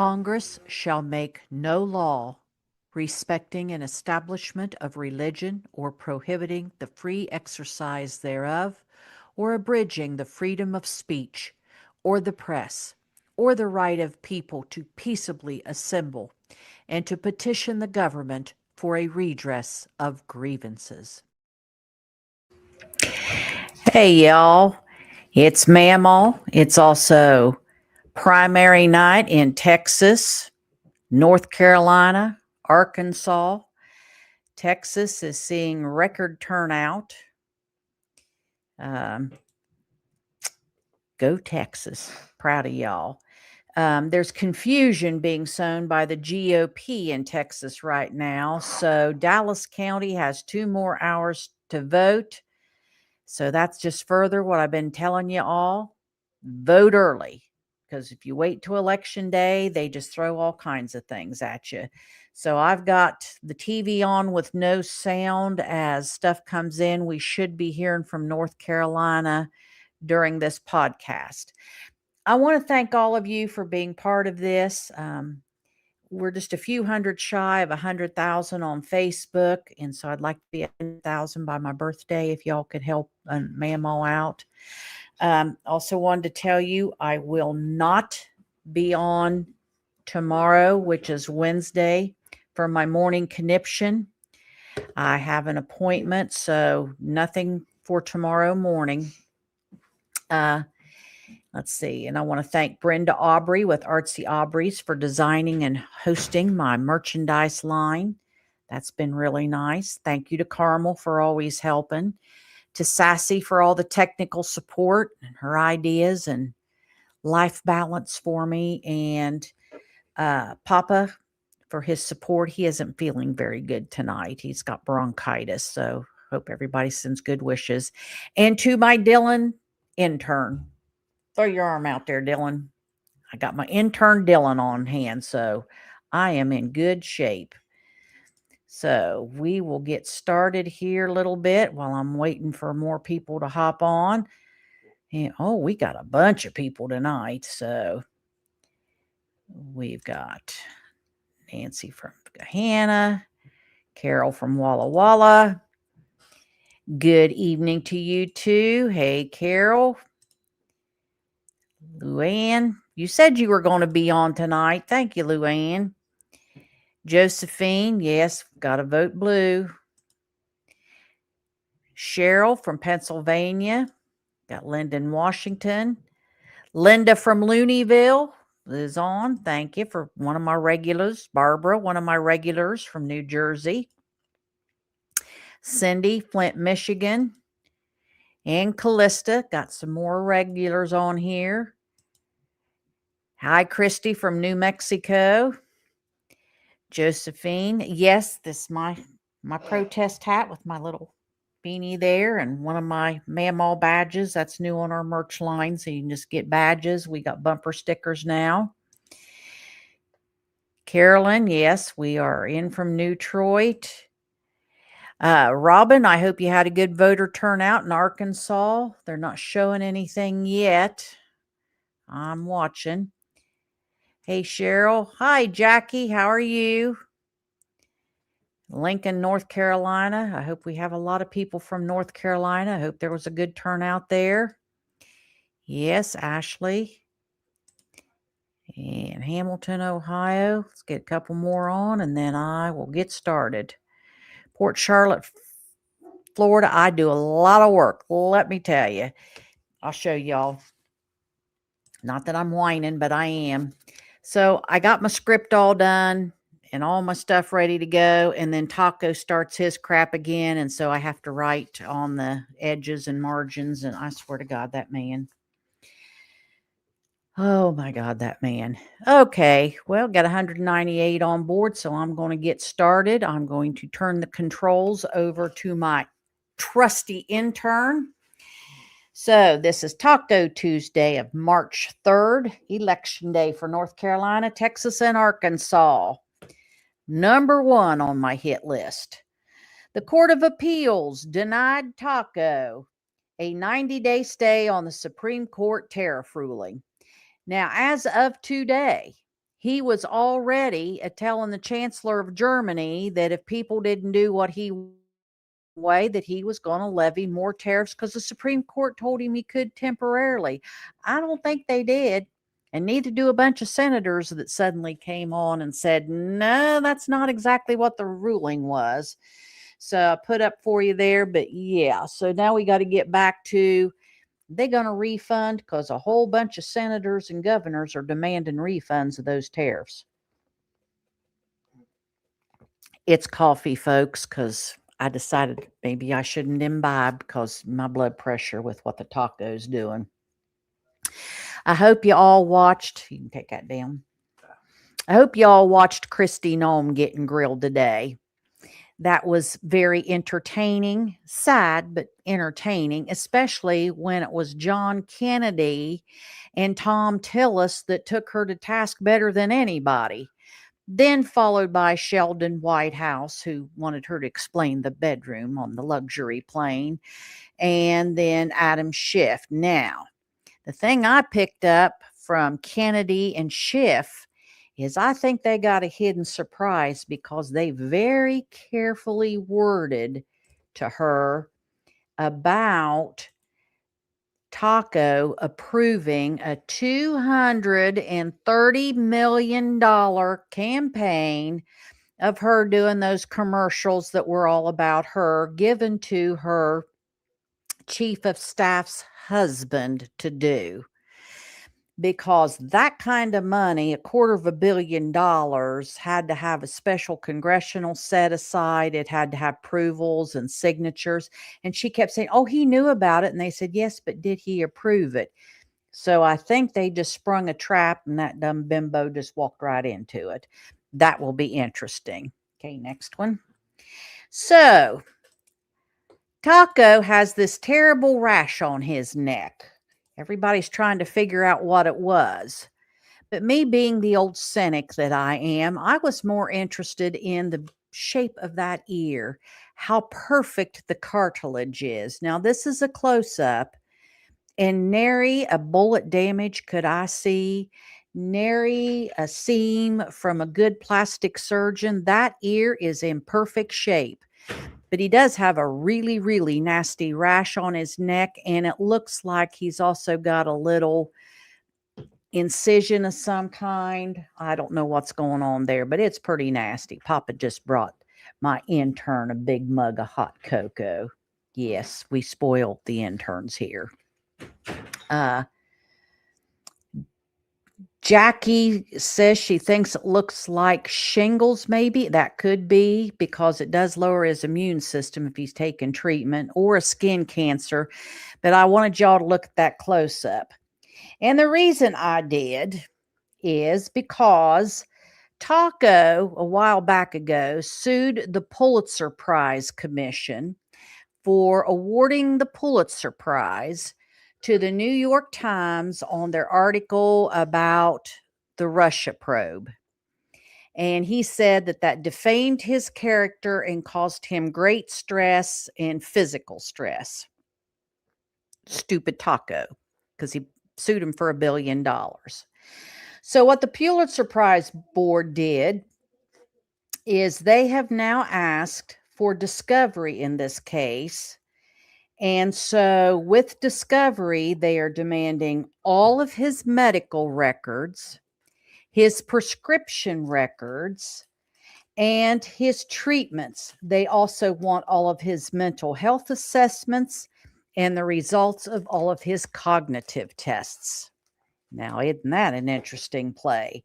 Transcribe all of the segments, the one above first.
Congress shall make no law respecting an establishment of religion or prohibiting the free exercise thereof, or abridging the freedom of speech, or the press, or the right of people to peaceably assemble and to petition the government for a redress of grievances. Hey, y'all. It's Mammal. It's also primary night in Texas, North Carolina, Arkansas. Texas is seeing record turnout. Go Texas. Proud of y'all. There's confusion being sown by the GOP in Texas right now. So Dallas County has 2 more hours to vote. So that's just further what I've been telling you all. Vote early, because if you wait till election day, they just throw all kinds of things at you. So I've got the TV on with no sound as stuff comes in. We should be hearing from North Carolina during this podcast. I want to thank all of you for being part of this. We're just a few hundred shy of 100,000 on Facebook. And so I'd like to be 100,000 by my birthday if y'all could help Mamo out. Also wanted to tell you I will not be on tomorrow, which is Wednesday, for my morning conniption. I have an appointment, so nothing for tomorrow morning. Let's see. And I want to thank Brenda Aubrey with Artsy Aubreys for designing and hosting my merchandise line. That's been really nice. Thank you to Carmel for always helping. To Sassy for all the technical support and her ideas and life balance for me. And Papa for his support. He isn't feeling very good tonight. He's got bronchitis. So hope everybody sends good wishes. And to my Dylan intern. Throw your arm out there, Dylan. I got my intern Dylan on hand, so I am in good shape. So we will get started here a little bit while I'm waiting for more people to hop on. And we got a bunch of people tonight. So we've got Nancy from Gahanna, Carol from Walla Walla. Good evening to you too. Hey, Carol. Luann, you said you were going to be on tonight. Thank you, Luann. Josephine, yes, got to vote blue. Cheryl from Pennsylvania. Got Lyndon, Washington. Linda from Looneyville is on. Thank you for one of my regulars. Barbara, one of my regulars from New Jersey. Cindy, Flint, Michigan. And Callista, got some more regulars on here. Hi, Christy from New Mexico. Josephine, yes, this is my protest hat with my little beanie there and one of my Mammal badges. That's new on our merch line, so you can just get badges. We got bumper stickers now. Carolyn, yes, we are in from New Detroit. Robin, I hope you had a good voter turnout in Arkansas. They're not showing anything yet. I'm watching. Hey, Cheryl. Hi, Jackie. How are you? Lincoln, North Carolina. I hope we have a lot of people from North Carolina. I hope there was a good turnout there. Yes, Ashley. And Hamilton, Ohio. Let's get a couple more on, and then I will get started. Port Charlotte, Florida. I do a lot of work, let me tell you. I'll show y'all. Not that I'm whining, but I am. So I got my script all done and all my stuff ready to go. And then Taco starts his crap again. And so I have to write on the edges and margins. And I swear to God, that man. Oh my God, that man. Okay. Well, got 198 on board. So I'm going to get started. I'm going to turn the controls over to my trusty intern. So this is Taco Tuesday of March 3rd, Election Day for North Carolina, Texas, and Arkansas. Number 1 on my hit list. The Court of Appeals denied Taco a 90-day stay on the Supreme Court tariff ruling. Now, as of today, he was already telling the Chancellor of Germany that if people didn't do what he way that he was going to levy more tariffs because the Supreme Court told him he could temporarily. I don't think they did. And neither do a bunch of senators that suddenly came on and said, no, that's not exactly what the ruling was. So I put up for you there. But yeah, so now we got to get back to they're going to refund because a whole bunch of senators and governors are demanding refunds of those tariffs. It's coffee, folks, because I decided maybe I shouldn't imbibe because my blood pressure with what the taco's doing. I hope you all watched. You can take that down. I hope you all watched Kristi Noem getting grilled today. That was very entertaining, sad, but entertaining, especially when it was John Kennedy and Tom Tillis that took her to task better than anybody. Then followed by Sheldon Whitehouse, who wanted her to explain the bedroom on the luxury plane, and then Adam Schiff. Now, the thing I picked up from Kennedy and Schiff is I think they got a hidden surprise because they very carefully worded to her about Taco approving a $230 million campaign of her doing those commercials that were all about her, given to her chief of staff's husband to do. Because that kind of money, $250 million, had to have a special congressional set aside. It had to have approvals and signatures. And she kept saying, oh, he knew about it. And they said, yes, but did he approve it? So I think they just sprung a trap and that dumb bimbo just walked right into it. That will be interesting. Okay, next one. So Taco has this terrible rash on his neck. Everybody's trying to figure out what it was. But me being the old cynic that I am, I was more interested in the shape of that ear, how perfect the cartilage is. Now, this is a close-up, and nary a bullet damage could I see, nary a seam from a good plastic surgeon. That ear is in perfect shape. But he does have a really, really nasty rash on his neck, and it looks like he's also got a little incision of some kind. I don't know what's going on there, but it's pretty nasty. Papa just brought my intern a big mug of hot cocoa. Yes, we spoiled the interns here. Jackie says she thinks it looks like shingles, maybe. That could be because it does lower his immune system if he's taking treatment, or a skin cancer. But I wanted y'all to look at that close up. And the reason I did is because Taco, a while back ago, sued the Pulitzer Prize Commission for awarding the Pulitzer Prize to the New York Times on their article about the Russia probe. And he said that that defamed his character and caused him great stress and physical stress. Stupid Taco, because he sued him for $1 billion. So what the Pulitzer Prize Board did is they have now asked for discovery in this case. And so with discovery, they are demanding all of his medical records, his prescription records, and his treatments. They also want all of his mental health assessments and the results of all of his cognitive tests. Now, isn't that an interesting play?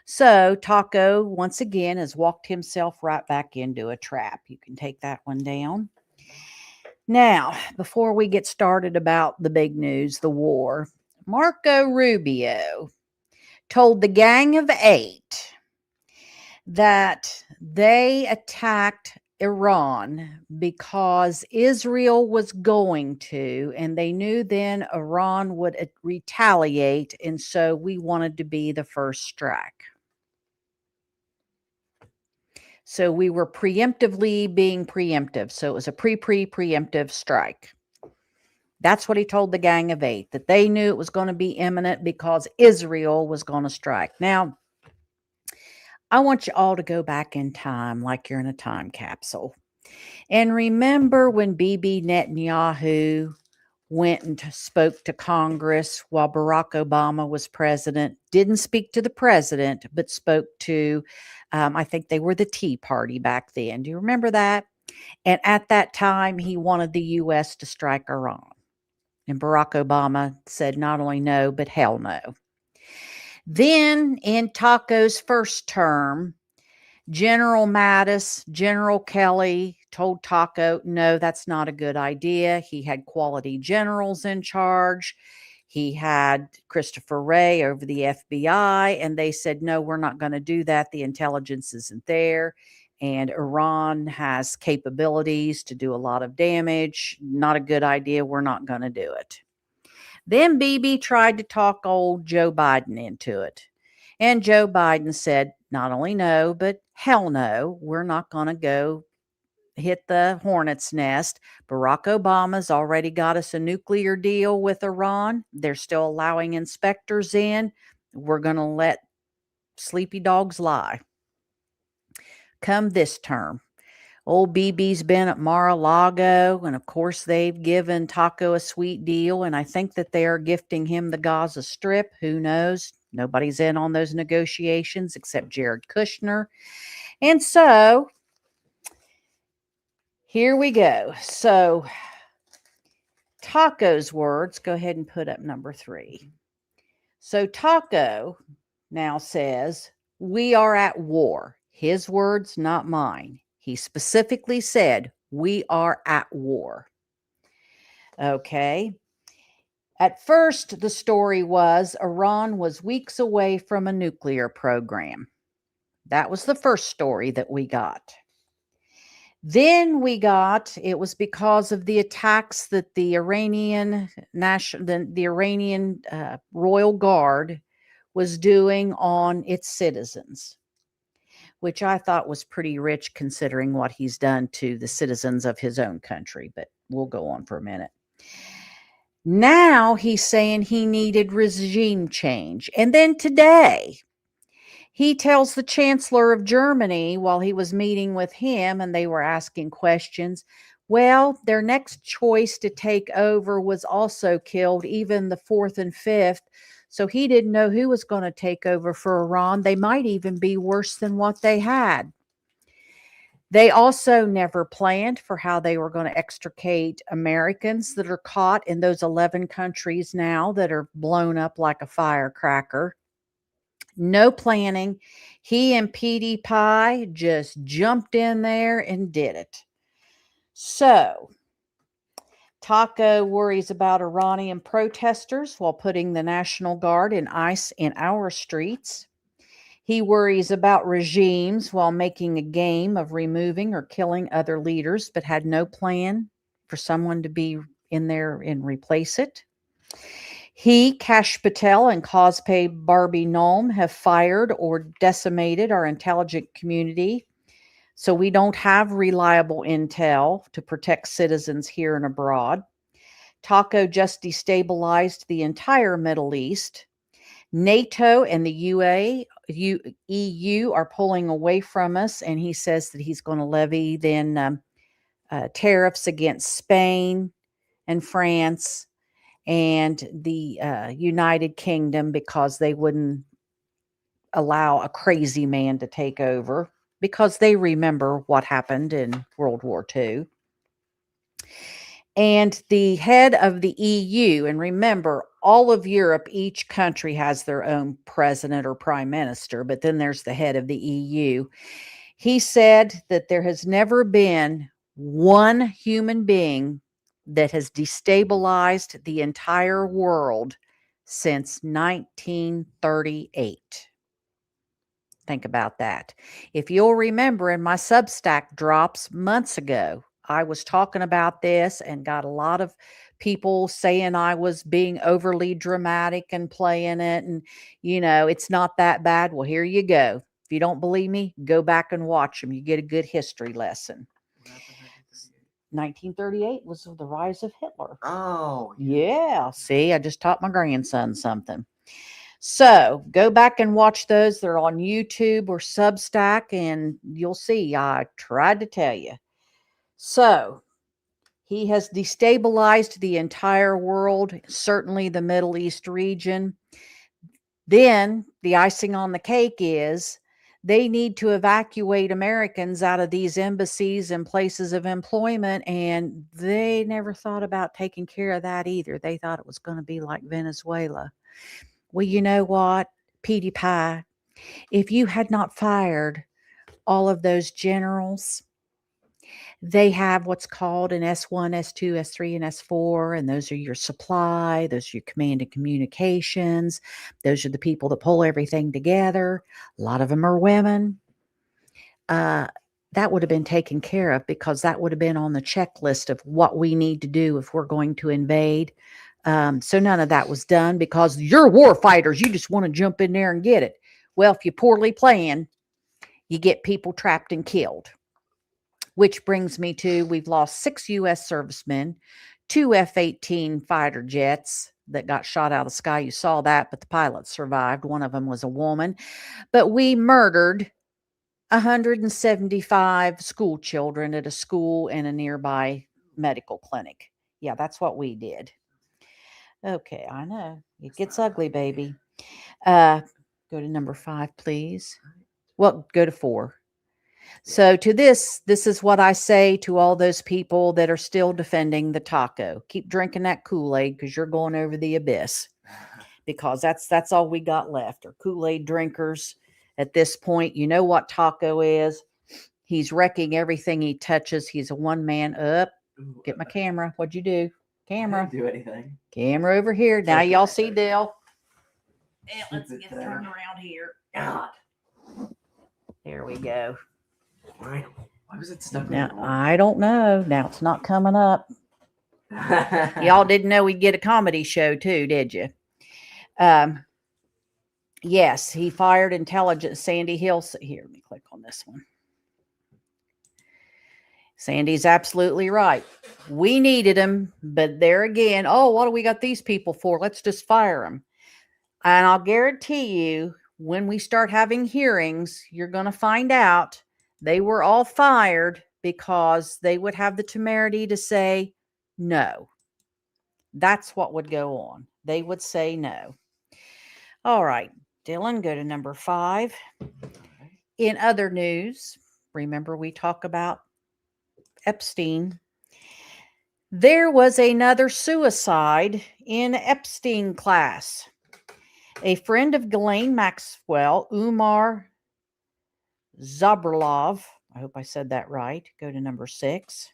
So Taco, once again, has walked himself right back into a trap. You can take that one down. Now, before we get started about the big news, the war, Marco Rubio told the Gang of Eight that they attacked Iran because Israel was going to, and they knew then Iran would retaliate, and so we wanted to be the first strike. So we were preemptively being preemptive. So it was a preemptive strike. That's what he told the Gang of Eight, that they knew it was going to be imminent because Israel was going to strike. Now, I want you all to go back in time like you're in a time capsule. And remember when Bibi Netanyahu went and spoke to Congress while Barack Obama was president, didn't speak to the president, but spoke to, I think they were the Tea Party back then. Do you remember that? And at that time, he wanted the U.S. to strike Iran. And Barack Obama said not only no, but hell no. Then in Taco's first term, General Mattis, General Kelly told Taco, no, that's not a good idea. He had quality generals in charge. He had Christopher Wray over the FBI, and they said, no, we're not going to do that. The intelligence isn't there. And Iran has capabilities to do a lot of damage. Not a good idea. We're not going to do it. Then Bibi tried to talk old Joe Biden into it. And Joe Biden said, not only no, but hell no, we're not going to go hit the hornet's nest. Barack Obama's already got us a nuclear deal with Iran. They're still allowing inspectors in. We're going to let sleepy dogs lie. Come this term, old BB's been at Mar-a-Lago, and of course they've given Taco a sweet deal, and I think that they are gifting him the Gaza Strip. Who knows? Nobody's in on those negotiations except Jared Kushner. And so here we go. So Taco's words, go ahead and put up number 3. So Taco now says, we are at war. His words, not mine. He specifically said, we are at war. Okay. At first, the story was Iran was weeks away from a nuclear program. That was the first story that we got. Then we got, it was because of the attacks that the Iranian Royal Guard was doing on its citizens, which I thought was pretty rich considering what he's done to the citizens of his own country. But we'll go on for a minute. Now he's saying he needed regime change. And then today, he tells the Chancellor of Germany while he was meeting with him and they were asking questions, well, their next choice to take over was also killed, even the 4th and 5th. So he didn't know who was going to take over for Iran. They might even be worse than what they had. They also never planned for how they were going to extricate Americans that are caught in those 11 countries now that are blown up like a firecracker. No planning. He and Petey Pie just jumped in there and did it. So, Taco worries about Iranian protesters while putting the National Guard and ICE in our streets. He worries about regimes while making a game of removing or killing other leaders, but had no plan for someone to be in there and replace it. He, Kash Patel, and Cosplay Barbie Nome have fired or decimated our intelligence community, so we don't have reliable intel to protect citizens here and abroad. Taco just destabilized the entire Middle East. NATO and the EU are pulling away from us, and he says that he's going to levy then tariffs against Spain and France and the United Kingdom because they wouldn't allow a crazy man to take over because they remember what happened in World War II. And the head of the EU, and remember, all of Europe, each country has their own president or prime minister, but then there's the head of the EU. He said that there has never been one human being that has destabilized the entire world since 1938. Think about that. If you'll remember in my Substack drops months ago, I was talking about this and got a lot of people saying I was being overly dramatic and playing it. And, it's not that bad. Well, here you go. If you don't believe me, go back and watch them. You get a good history lesson. 1938 was the rise of Hitler. Oh, yeah. See, I just taught my grandson something. So go back and watch those. They're on YouTube or Substack, and you'll see. I tried to tell you. So he has destabilized the entire world, certainly the Middle East region. Then the icing on the cake is they need to evacuate Americans out of these embassies and places of employment. And they never thought about taking care of that either. They thought it was going to be like Venezuela. Well, you know what, Petey Pie, if you had not fired all of those generals, they have what's called an S1, S2, S3, and S4, and those are your supply, those are your command and communications, those are the people that pull everything together. A lot of them are women. That would have been taken care of because that would have been on the checklist of what we need to do if we're going to invade. So none of that was done because you're war fighters. You just want to jump in there and get it. Well, if you poorly plan, you get people trapped and killed. Which brings me to we've lost 6 U.S. servicemen, 2 F-18 fighter jets that got shot out of the sky. You saw that, but the pilots survived. One of them was a woman. But we murdered 175 school children at a school and a nearby medical clinic. Yeah, that's what we did. Okay, I know. It gets ugly, baby. Go to number 5, please. Well, go to 4. So to this is what I say to all those people that are still defending the taco. Keep drinking that Kool-Aid because you're going over the abyss. Because that's all we got left are Kool-Aid drinkers at this point. You know what taco is. He's wrecking everything he touches. He's a one-man up. Get my camera. What'd you do? Camera. I didn't do anything. Camera over here. Now Okay. y'all see Dale. And let's Stupid get thing. turned around here. God. There we go. Why was it stuck? Now, I don't know. Now it's not coming up. Y'all didn't know we'd get a comedy show too, did you? Yes, he fired intelligence. Sandy Hill. Here, let me click on this one. Sandy's absolutely right. We needed him, but there again, oh, what do we got these people for? Let's just fire them. And I'll guarantee you, when we start having hearings, you're going to find out they were all fired because they would have the temerity to say no. That's what would go on. They would say no. All right, Dylan, go to number 5. In other news, remember we talk about Epstein. There was another suicide in Epstein class. A friend of Ghislaine Maxwell, Umar Zabralov, I hope I said that right. Go to number 6.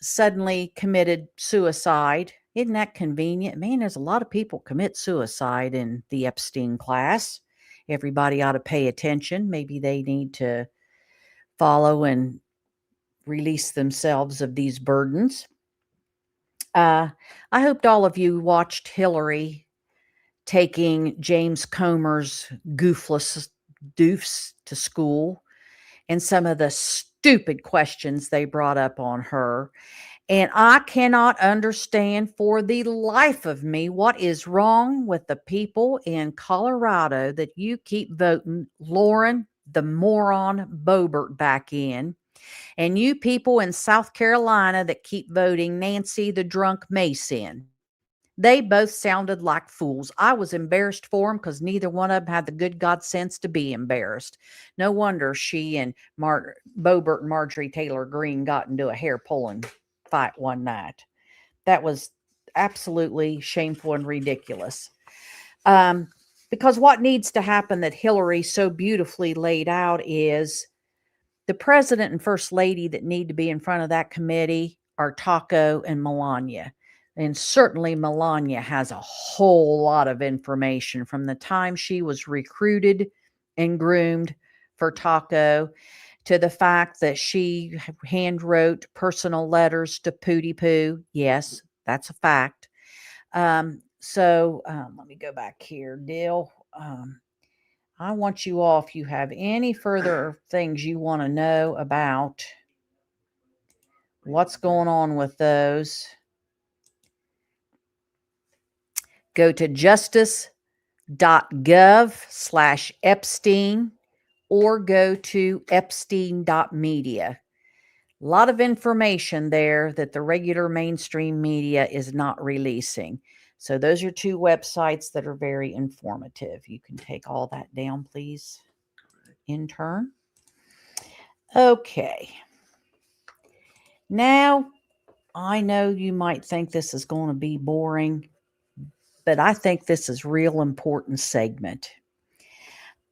Suddenly committed suicide. Isn't that convenient? Man, there's a lot of people commit suicide in the Epstein class. Everybody ought to pay attention. Maybe they need to follow and release themselves of these burdens. I hoped all of you watched Hillary taking James Comer's goofless doofs to school and some of the stupid questions they brought up on her. And I cannot understand for the life of me what is wrong with the people in Colorado that you keep voting Lauren the moron Boebert back in, and you people in South Carolina that keep voting Nancy the drunk Mason. They both sounded like fools. I was embarrassed for them because neither one of them had the good God sense to be embarrassed. No wonder she and Boebert and Marjorie Taylor Greene got into a hair pulling fight one night. That was absolutely shameful and ridiculous. Because what needs to happen that Hillary so beautifully laid out is the president and first lady that need to be in front of that committee are Taco and Melania. And certainly Melania has a whole lot of information from the time she was recruited and groomed for Taco to the fact that she hand wrote personal letters to Pootie Poo. Yes, that's a fact. So let me go back here, Dill. I want you all, if you have any further things you want to know about what's going on with those, Go to justice.gov/Epstein or go to epstein.media. A lot of information there that the regular mainstream media is not releasing. So those are two websites that are very informative. You can take all that down, please, intern. Okay. Now, I know you might think this is going to be boring, but I think this is real important segment.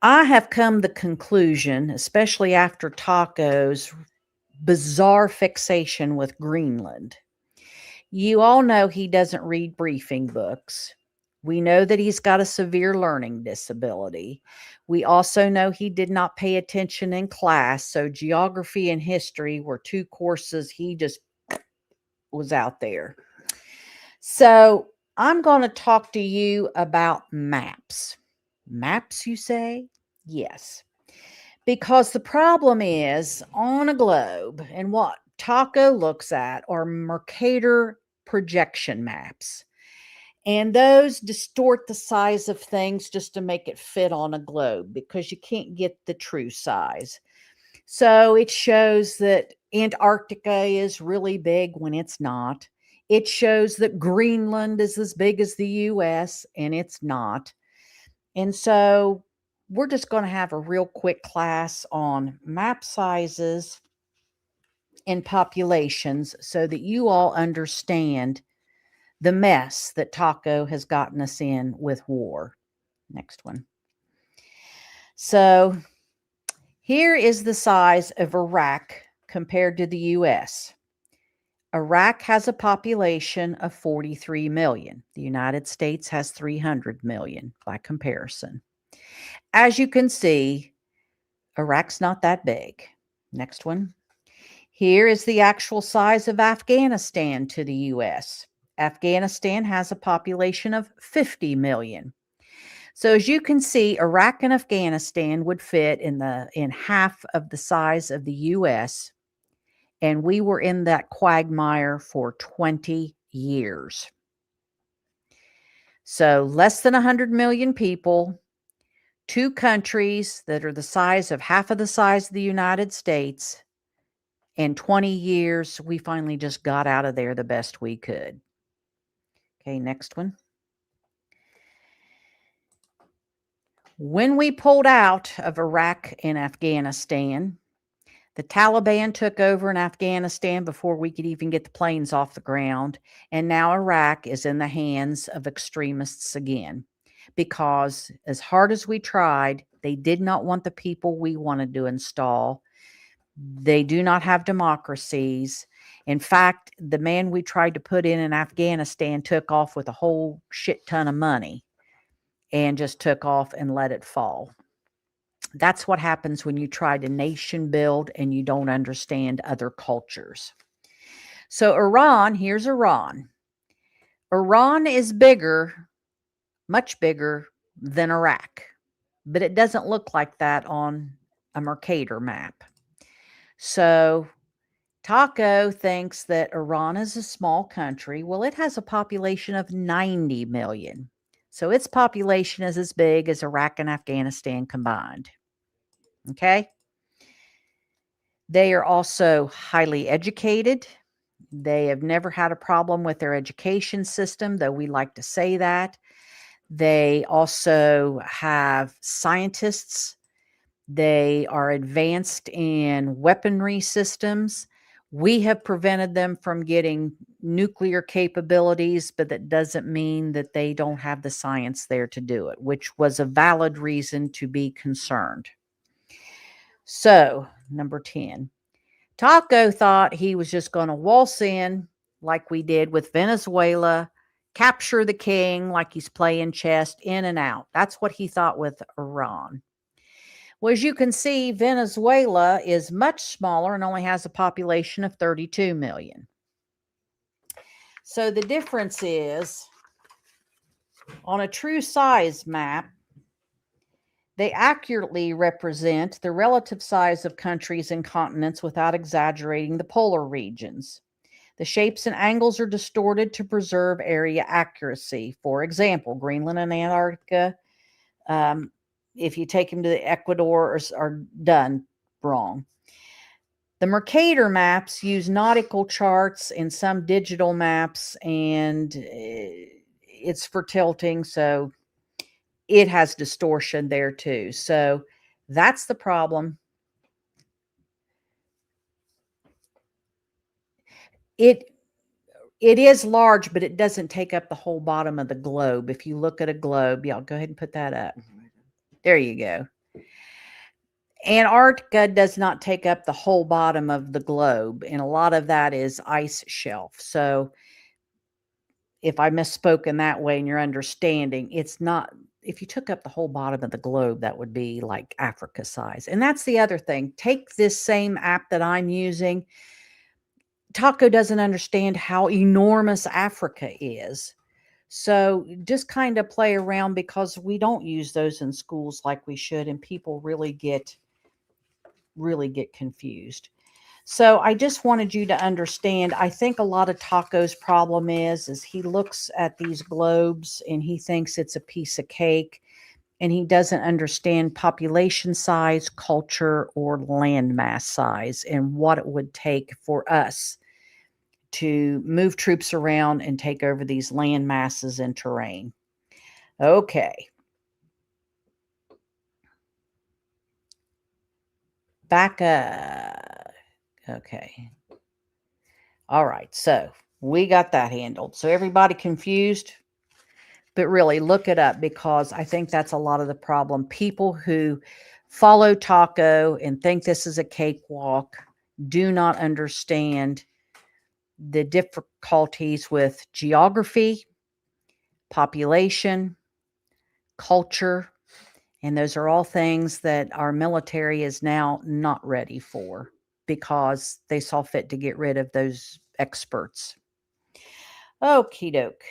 I have come to the conclusion, especially after Taco's bizarre fixation with Greenland. You all know he doesn't read briefing books. We know that he's got a severe learning disability. We also know he did not pay attention in class, so geography and history were two courses he just was out there. So I'm going to talk to you about maps. Maps, you say? Yes. Because the problem is on a globe, and what Taco looks at are Mercator projection maps. And those distort the size of things just to make it fit on a globe because you can't get the true size. So it shows that Antarctica is really big when it's not. It shows that Greenland is as big as the US and it's not. And so we're just going to have a real quick class on map sizes and populations so that you all understand the mess that Taco has gotten us in with war. Next one. So here is the size of Iraq compared to the US. Iraq has a population of 43 million. The United States has 300 million by comparison. As you can see, Iraq's not that big. Next one. Here is the actual size of Afghanistan to the US. Afghanistan has a population of 50 million. So as you can see, Iraq and Afghanistan would fit in half of the size of the US, and we were in that quagmire for 20 years. So less than 100 million people, two countries that are the size of half of the size of the United States. In 20 years, we finally just got out of there the best we could. Okay, next one. When we pulled out of Iraq and Afghanistan, the Taliban took over in Afghanistan before we could even get the planes off the ground. And now Iraq is in the hands of extremists again. Because as hard as we tried, they did not want the people we wanted to install. They do not have democracies. In fact, the man we tried to put in Afghanistan took off with a whole shit ton of money and just took off and let it fall. That's what happens when you try to nation build and you don't understand other cultures. So Iran, here's Iran. Iran is bigger, much bigger than Iraq, but it doesn't look like that on a Mercator map. So Taco thinks that Iran is a small country. Well, it has a population of 90 million. So its population is as big as Iraq and Afghanistan combined. Okay. They are also highly educated. They have never had a problem with their education system, though we like to say that. They also have scientists. They are advanced in weaponry systems. We have prevented them from getting nuclear capabilities, but that doesn't mean that they don't have the science there to do it, which was a valid reason to be concerned. So, number 10. Taco thought he was just going to waltz in like we did with Venezuela, capture the king like he's playing chess, in and out. That's what he thought with Iran. Well, as you can see, Venezuela is much smaller and only has a population of 32 million. So the difference is, on a true size map, they accurately represent the relative size of countries and continents without exaggerating the polar regions. The shapes and angles are distorted to preserve area accuracy. For example, Greenland and Antarctica, um, if you take them to the Ecuador, are done wrong. The Mercator maps use nautical charts and some digital maps, and it's for tilting, so it has distortion there too. So that's the problem. It is large, but it doesn't take up the whole bottom of the globe. If you look at a globe, yeah, go ahead and put that up. There you go. Antarctica does not take up the whole bottom of the globe, and a lot of that is ice shelf. So if I misspoke in that way and you're understanding, it's not, if you took up the whole bottom of the globe, that would be like Africa size. And that's the other thing. Take this same app that I'm using. Taco doesn't understand how enormous Africa is. So just kind of play around, because we don't use those in schools like we should, and people really get confused. So I just wanted you to understand, I think a lot of Taco's problem is he looks at these globes and he thinks it's a piece of cake, and he doesn't understand population size, culture, or landmass size, and what it would take for us to move troops around and take over these land masses and terrain. Okay. Back up. Okay. All right. So we got that handled. So everybody confused? But really look it up, because I think that's a lot of the problem. People who follow Taco and think this is a cakewalk do not understand the difficulties with geography, population, culture, and those are all things that our military is now not ready for, because they saw fit to get rid of those experts. Okie doke.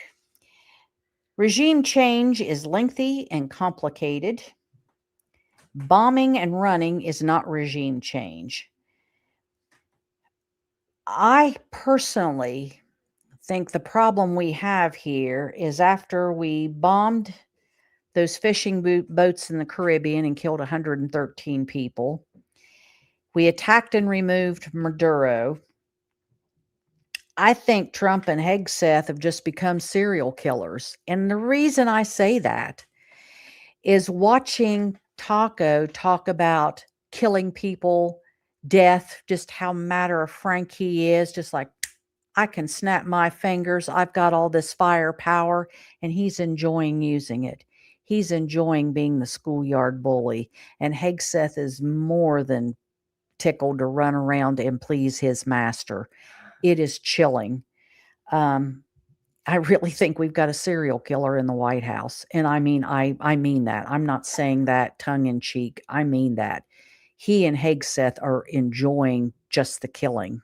Regime change is lengthy and complicated. Bombing and running is not regime change. I personally think the problem we have here is, after we bombed those fishing boats in the Caribbean and killed 113 people, we attacked and removed Maduro. I think Trump and Hegseth have just become serial killers. And the reason I say that is watching Taco talk about killing people, death, just how matter of frank he is, just like, I can snap my fingers. I've got all this firepower, and he's enjoying using it. He's enjoying being the schoolyard bully. And Hegseth is more than tickled to run around and please his master. It is chilling. I really think we've got a serial killer in the White House. And I mean that. I'm not saying that tongue in cheek. I mean that. He and Hegseth are enjoying just the killing.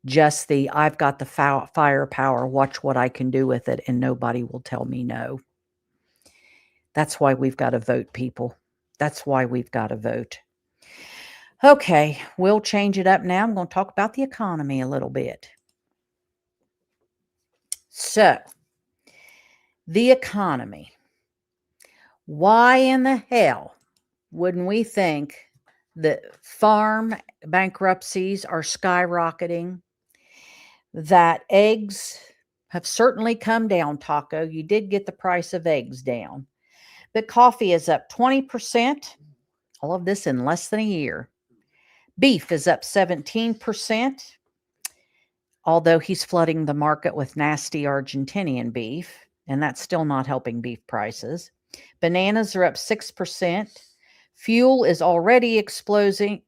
Just the, I've got the firepower, watch what I can do with it, and nobody will tell me no. That's why we've got to vote, people. That's why we've got to vote. Okay, we'll change it up now. I'm going to talk about the economy a little bit. So, the economy. Why in the hell wouldn't we think that farm bankruptcies are skyrocketing, that eggs have certainly come down, Taco? You did get the price of eggs down. But coffee is up 20%. All of this in less than a year. Beef is up 17%, although he's flooding the market with nasty Argentinian beef, and that's still not helping beef prices. Bananas are up 6%. Fuel is already exploding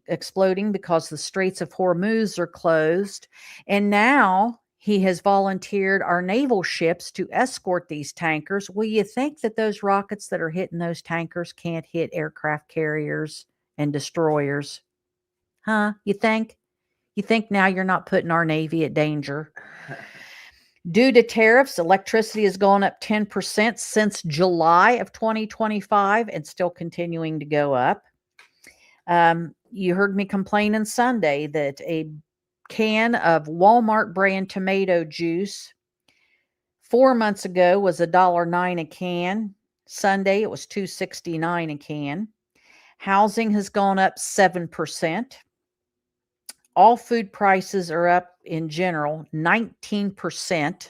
because the Straits of Hormuz are closed. And now he has volunteered our naval ships to escort these tankers. Will you think that those rockets that are hitting those tankers can't hit aircraft carriers and destroyers? Huh? You think? You think now you're not putting our Navy at danger? Due to tariffs, electricity has gone up 10% since July of 2025 and still continuing to go up. You heard me complaining Sunday that a can of Walmart brand tomato juice 4 months ago was $1.09 a can. Sunday it was $2.69 a can. Housing has gone up 7%. All food prices are up in general 19%.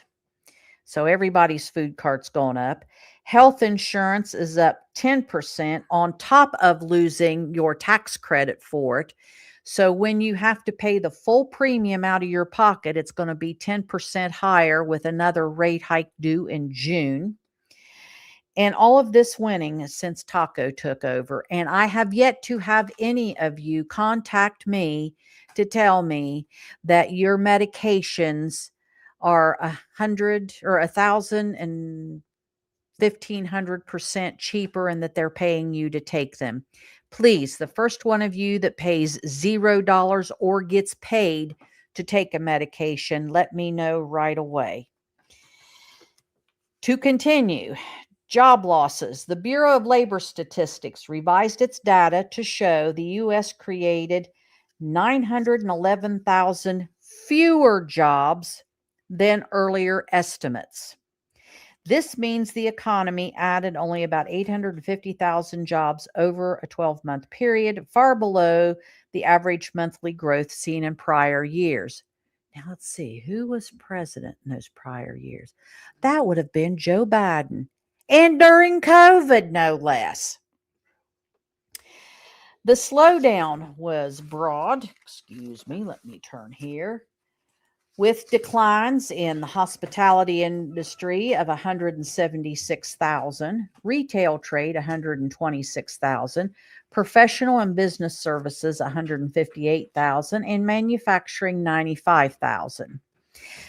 So everybody's food cart's gone up. Health insurance is up 10% on top of losing your tax credit for it. So when you have to pay the full premium out of your pocket, it's going to be 10% higher with another rate hike due in June. And all of this winning since Taco took over. And I have yet to have any of you contact me to tell me that your medications are 100 or 1,000 and 1,500% cheaper and that they're paying you to take them. Please, the first one of you that pays $0 or gets paid to take a medication, let me know right away. To continue, job losses. The Bureau of Labor Statistics revised its data to show the U.S. created 911,000 fewer jobs than earlier estimates. This means the economy added only about 850,000 jobs over a 12-month period, far below the average monthly growth seen in prior years. Now let's see, who was president in those prior years? That would have been Joe Biden, and during COVID, no less. The slowdown was broad. Excuse me, let me turn here. With declines in the hospitality industry of 176,000, retail trade 126,000, professional and business services 158,000, and manufacturing 95,000.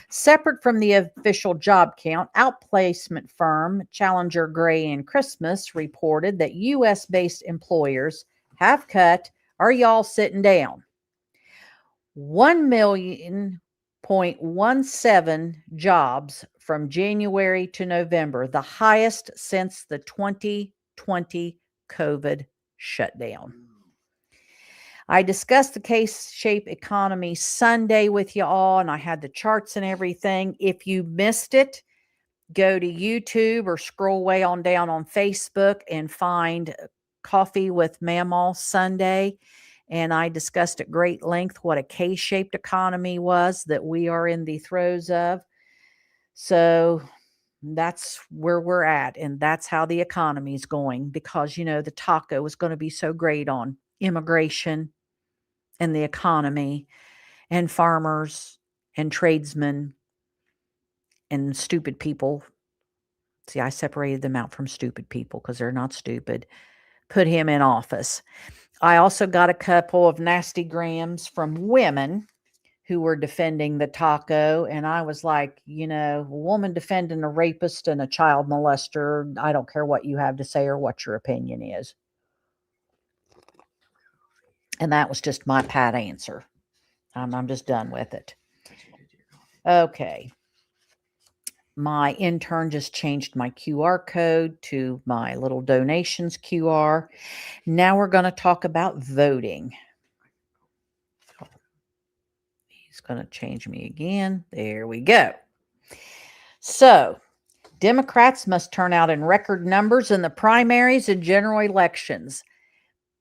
Separate from the official job count, outplacement firm Challenger Gray and Christmas reported that U.S.-based employers have cut, are y'all sitting down, 1,000,017 jobs from January to November, the highest since the 2020 COVID shutdown. I discussed the K-shaped economy Sunday with you all, and I had the charts and everything. If you missed it, go to YouTube or scroll way on down on Facebook and find Coffee with Mamaw Sunday. And I discussed at great length what a K-shaped economy was that we are in the throes of. So that's where we're at. And that's how the economy is going, because, you know, the taco was going to be so great on immigration and the economy and farmers and tradesmen and stupid people. See, I separated them out from stupid people because they're not stupid. Put him in office. I also got a couple of nasty grams from women who were defending the taco. And I was like, you know, a woman defending a rapist and a child molester, I don't care what you have to say or what your opinion is. And that was just my pat answer. I'm just done with it. Okay. My intern just changed my QR code to my little donations QR. Now we're going to talk about voting. He's going to change me again. There we go. So, Democrats must turn out in record numbers in the primaries and general elections.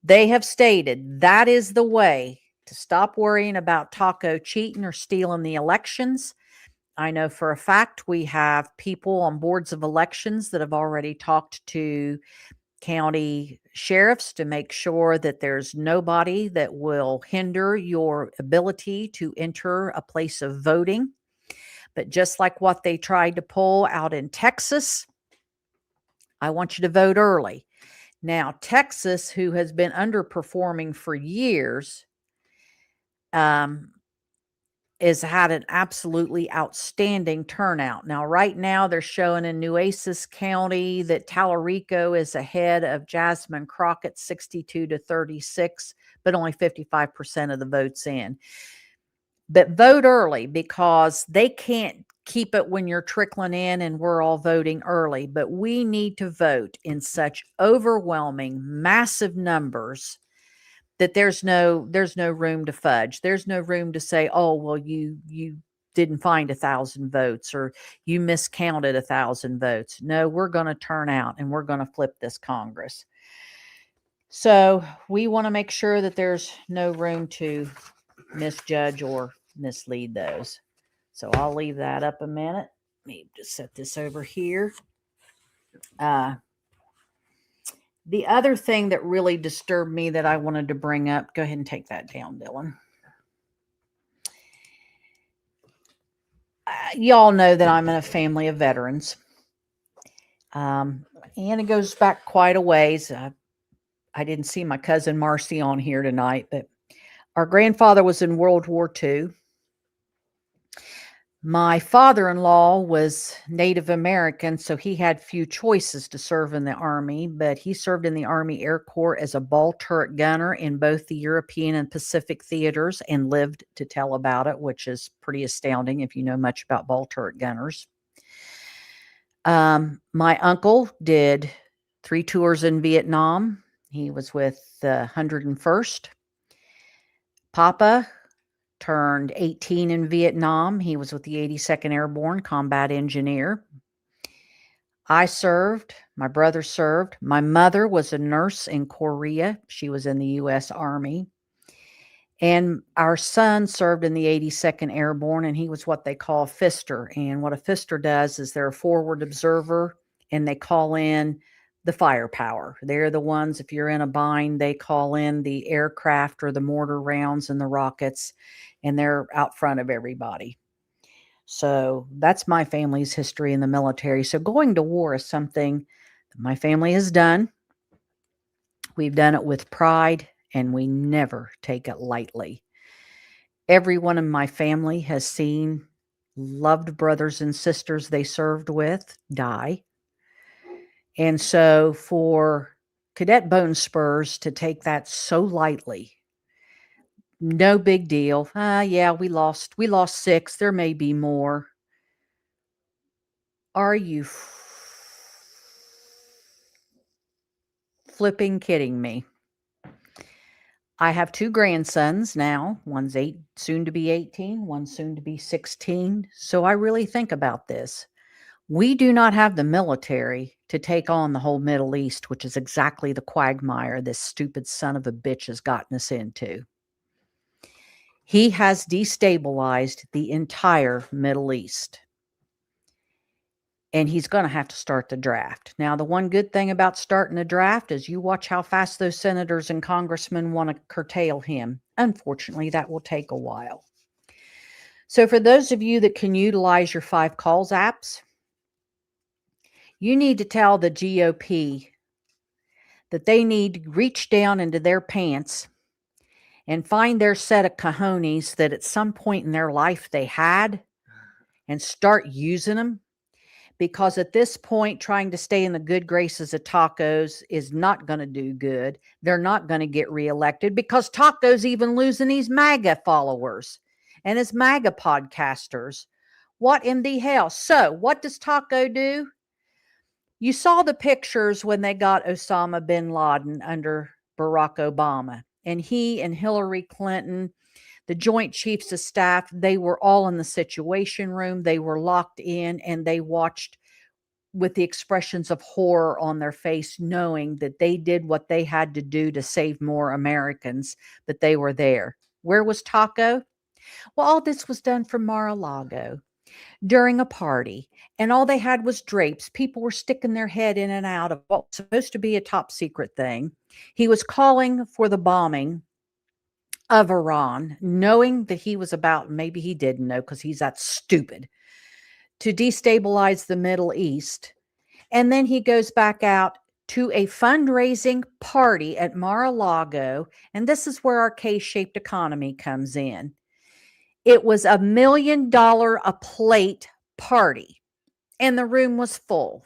They have stated that is the way to stop worrying about Taco cheating or stealing the elections. I know for a fact we have people on boards of elections that have already talked to county sheriffs to make sure that there's nobody that will hinder your ability to enter a place of voting. But just like what they tried to pull out in Texas, I want you to vote early. Now, Texas, who has been underperforming for years, has had an absolutely outstanding turnout. Now, right now, they're showing in Nueces County that Tallarico is ahead of Jasmine Crockett 62-36, but only 55% of the votes in. But vote early, because they can't keep it when you're trickling in and we're all voting early. But we need to vote in such overwhelming, massive numbers that there's no room to fudge. There's no room to say, oh, well, you didn't find 1,000 votes or you miscounted 1,000 votes. No, we're going to turn out and we're going to flip this Congress. So we want to make sure that there's no room to misjudge or mislead those. So I'll leave that up a minute. Let me just set this over here. The other thing that really disturbed me that I wanted to bring up, go ahead and take that down, Dylan. Y'all know that I'm in a family of veterans. And it goes back quite a ways. I didn't see my cousin Marcy on here tonight, but our grandfather was in World War II. My father-in-law was Native American, so he had few choices to serve in the Army, but he served in the Army Air Corps as a ball turret gunner in both the European and Pacific theaters and lived to tell about it, which is pretty astounding if you know much about ball turret gunners. My uncle did 3 tours in Vietnam. He was with the 101st. Papa turned 18 in Vietnam. He was with the 82nd Airborne Combat Engineer. I served. My brother served. My mother was a nurse in Korea. She was in the U.S. Army. And our son served in the 82nd Airborne, and he was what they call a fister. And what a fister does is they're a forward observer, and they call in the firepower. They're the ones, if you're in a bind, they call in the aircraft or the mortar rounds and the rockets, and they're out front of everybody. So that's my family's history in the military. So going to war is something that my family has done. We've done it with pride, and we never take it lightly. Everyone in my family has seen loved brothers and sisters they served with die. And so for Cadet Bone Spurs to take that so lightly, no big deal. Yeah, we lost 6. There may be more. Are you flipping kidding me? I have 2 grandsons now. One's 8, soon to be 18, one's soon to be 16. So I really think about this. We do not have the military to take on the whole Middle East, which is exactly the quagmire this stupid son of a bitch has gotten us into. He has destabilized the entire Middle East. And he's going to have to start the draft. Now, the one good thing about starting the draft is you watch how fast those senators and congressmen want to curtail him. Unfortunately, that will take a while. So for those of you that can utilize your 5 calls apps, you need to tell the GOP that they need to reach down into their pants and find their set of cojones that at some point in their life they had and start using them. Because at this point, trying to stay in the good graces of Tacos is not going to do good. They're not going to get reelected because Tacos even losing these MAGA followers and his MAGA podcasters. What in the hell? So what does Taco do? You saw the pictures when they got Osama bin Laden under Barack Obama, and he and Hillary Clinton, the Joint Chiefs of Staff, they were all in the Situation Room. They were locked in, and they watched with the expressions of horror on their face, knowing that they did what they had to do to save more Americans, but they were there. Where was Taco? Well, all this was done from Mar-a-Lago during a party, and all they had was drapes. People were sticking their head in and out of what was supposed to be a top secret thing. He was calling for the bombing of Iran, knowing that he was about, maybe he didn't know because he's that stupid, to destabilize the Middle East. And then he goes back out to a fundraising party at Mar-a-Lago, and this is where our K-shaped economy comes in. It was $1 million a plate party, and the room was full.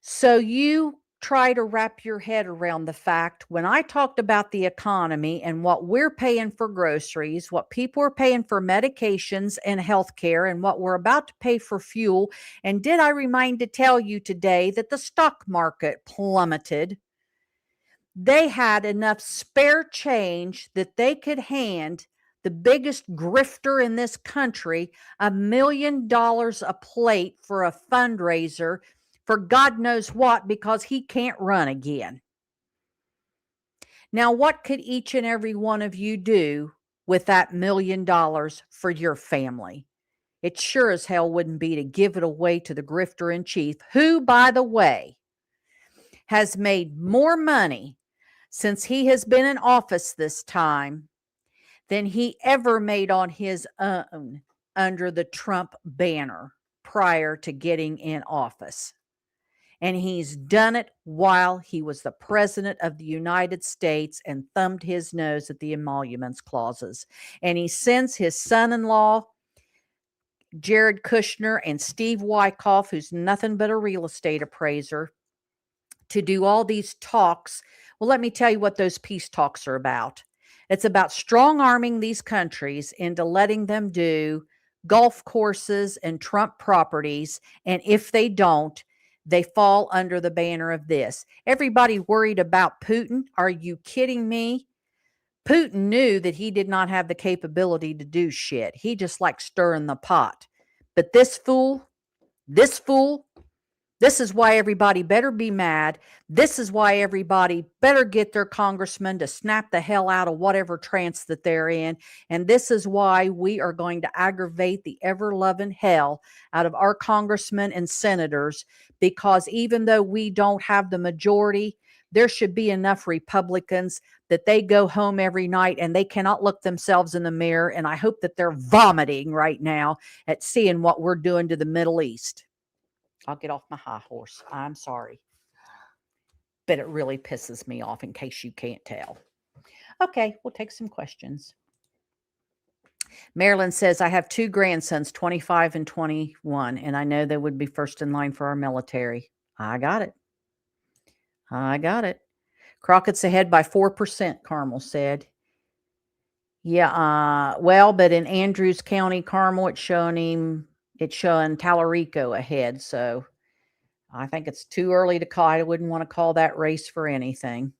So you try to wrap your head around the fact when I talked about the economy and what we're paying for groceries, what people are paying for medications and healthcare, and what we're about to pay for fuel. And did I remind to tell you today that the stock market plummeted? they had enough spare change that they could hand the biggest grifter in this country $1 million a plate for a fundraiser for God knows what, because he can't run again. Now, what could each and every one of you do with that $1 million for your family? It sure as hell wouldn't be to give it away to the grifter in chief, who, by the way, has made more money since he has been in office this time than he ever made on his own under the Trump banner prior to getting in office. And he's done it while he was the president of the United States and thumbed his nose at the emoluments clauses. And he sends his son-in-law, Jared Kushner, and Steve Wyckoff, who's nothing but a real estate appraiser, to do all these talks. Well, let me tell you what those peace talks are about. It's about strong arming these countries into letting them do golf courses and Trump properties. And if they don't, they fall under the banner of this. Everybody worried about Putin. Are you kidding me? Putin knew that he did not have the capability to do shit. He just liked stirring the pot. But this fool, this is why everybody better be mad. This is why everybody better get their congressman to snap the hell out of whatever trance that they're in. And this is why we are going to aggravate the ever-loving hell out of our congressmen and senators, because even though we don't have the majority, there should be enough Republicans that they go home every night and they cannot look themselves in the mirror. And I hope that they're vomiting right now at seeing what we're doing to the Middle East. I'll get off my high horse. I'm sorry. But it really pisses me off, in case you can't tell. Okay, we'll take some questions. Marilyn says, I have 2 grandsons, 25 and 21, and I know they would be first in line for our military. I got it. Crockett's ahead by 4%, Carmel said. Yeah, well, but in Andrews County, Carmel, it's showing Tallarico ahead. So I think it's too early to call. I wouldn't want to call that race for anything.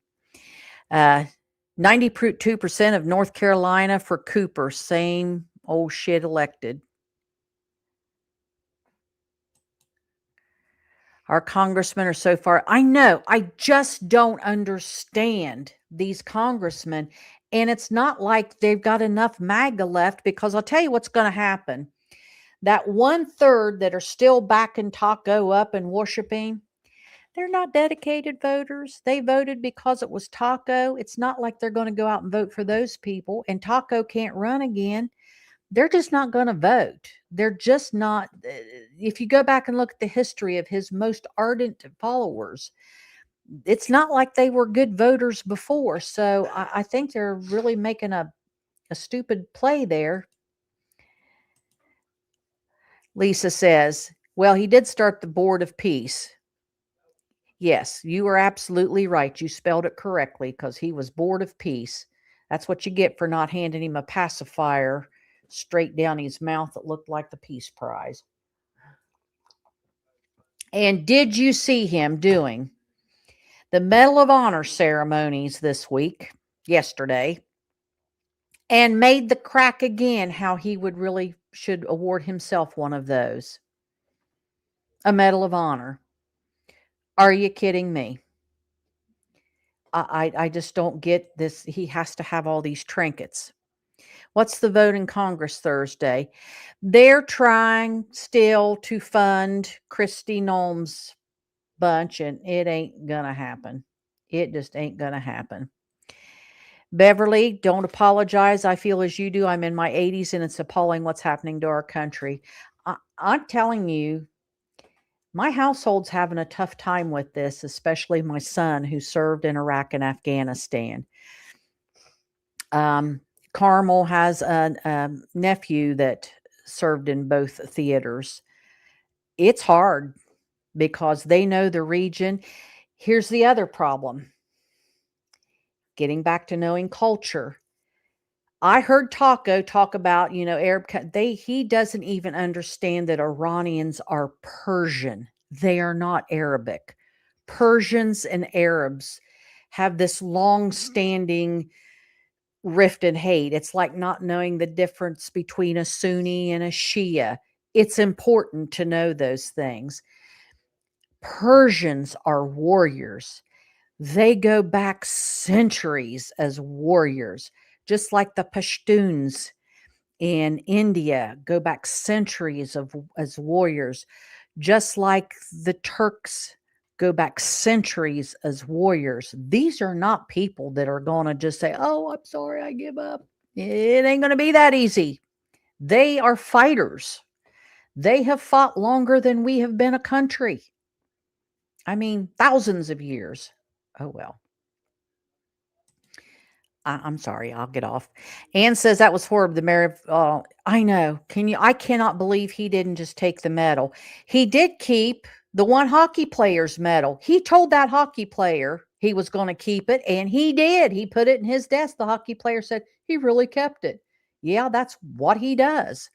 92% of North Carolina for Cooper. Same old shit elected. Our congressmen are so far. I know. I just don't understand these congressmen. And it's not like they've got enough MAGA left, because I'll tell you what's going to happen. That 1/3 that are still backing Taco up and worshiping, they're not dedicated voters. They voted because it was Taco. It's not like they're going to go out and vote for those people. And Taco can't run again. They're just not going to vote. They're just not. If you go back and look at the history of his most ardent followers, it's not like they were good voters before. So I think they're really making a stupid play there. Lisa says, well, he did start the Board of Peace. Yes, you are absolutely right. You spelled it correctly, because he was Board of Peace. That's what you get for not handing him a pacifier straight down his mouth that looked like the Peace Prize. And did you see him doing the Medal of Honor ceremonies this week, yesterday, and made the crack again how he should award himself one of those? A Medal of Honor. Are you kidding me? I just don't get this. He has to have all these trinkets. What's the vote in Congress Thursday? They're trying still to fund Kristi Noem's bunch, and it ain't gonna happen. It just ain't gonna happen. Beverly, don't apologize. I feel as you do. I'm in my 80s, and it's appalling what's happening to our country. I'm telling you, my household's having a tough time with this, especially my son, who served in Iraq and Afghanistan. Carmel has a nephew that served in both theaters. It's hard because they know the region. Here's the other problem. Getting back to knowing culture. I heard Taco talk about, Arab. He doesn't even understand that Iranians are Persian. They are not Arabic. Persians and Arabs have this long-standing rift and hate. It's like not knowing the difference between a Sunni and a Shia. It's important to know those things. Persians are warriors. They go back centuries as warriors, just like the Pashtuns in India go back centuries of as warriors, just like the Turks go back centuries as warriors. These are not people that are going to just say, "Oh, I'm sorry, I give up." It ain't going to be that easy. They are fighters. They have fought longer than we have been a country. I mean, thousands of years. Oh, well. I'm sorry, I'll get off. Anne says that was horrible. The mayor of, I know. I cannot believe he didn't just take the medal. He did keep the one hockey player's medal. He told that hockey player he was going to keep it, and he did. He put it in his desk. The hockey player said he really kept it. Yeah, that's what he does.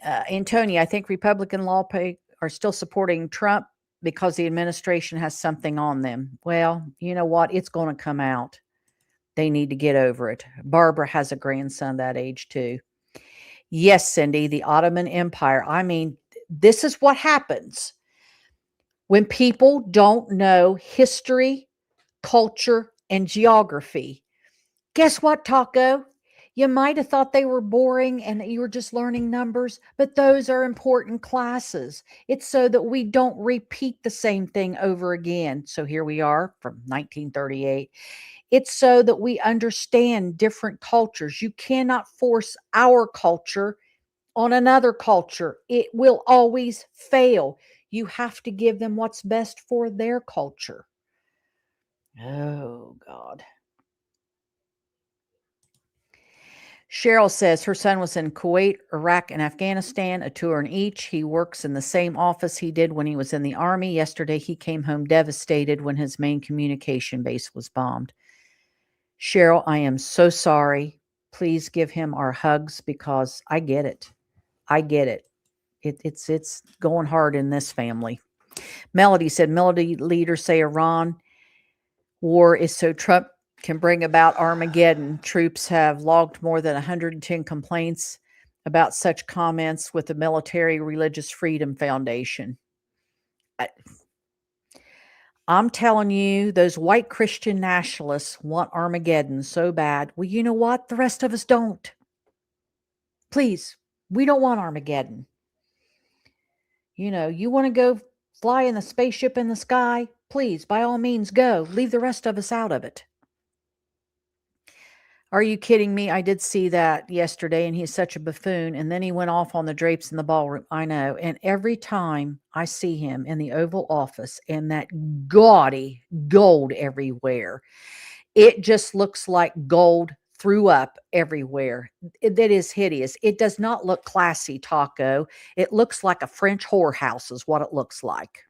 Antonia, I think Republican are still supporting Trump because the administration has something on them. Well, you know what? It's going to come out. They need to get over it. Barbara has a grandson that age too. Yes, Cindy, the Ottoman Empire. I mean, this is what happens when people don't know history, culture, and geography. Guess what, Taco? You might have thought they were boring and that you were just learning numbers, but those are important classes. It's so that we don't repeat the same thing over again. So here we are from 1938. It's so that we understand different cultures. You cannot force our culture on another culture. It will always fail. You have to give them what's best for their culture. Oh, God. Cheryl says her son was in Kuwait, Iraq, and Afghanistan, a tour in each. He works in the same office he did when he was in the Army. Yesterday, he came home devastated when his main communication base was bombed. Cheryl, I am so sorry. Please give him our hugs because I get it. I get it. It's going hard in this family. Melody said, Melody leaders say Iran war is so Trump can bring about Armageddon. Troops have logged more than 110 complaints about such comments with the Military Religious Freedom Foundation. I'm telling you, those white Christian nationalists want Armageddon so bad. Well, you know what? The rest of us don't. Please, we don't want Armageddon. You know, you want to go fly in the spaceship in the sky? Please, by all means, go. Leave the rest of us out of it. Are you kidding me? I did see that yesterday, and he's such a buffoon. And then he went off on the drapes in the ballroom. I know. And every time I see him in the Oval Office and that gaudy gold everywhere, it just looks like gold threw up everywhere. That is hideous. It does not look classy, Taco. It looks like a French whorehouse is what it looks like.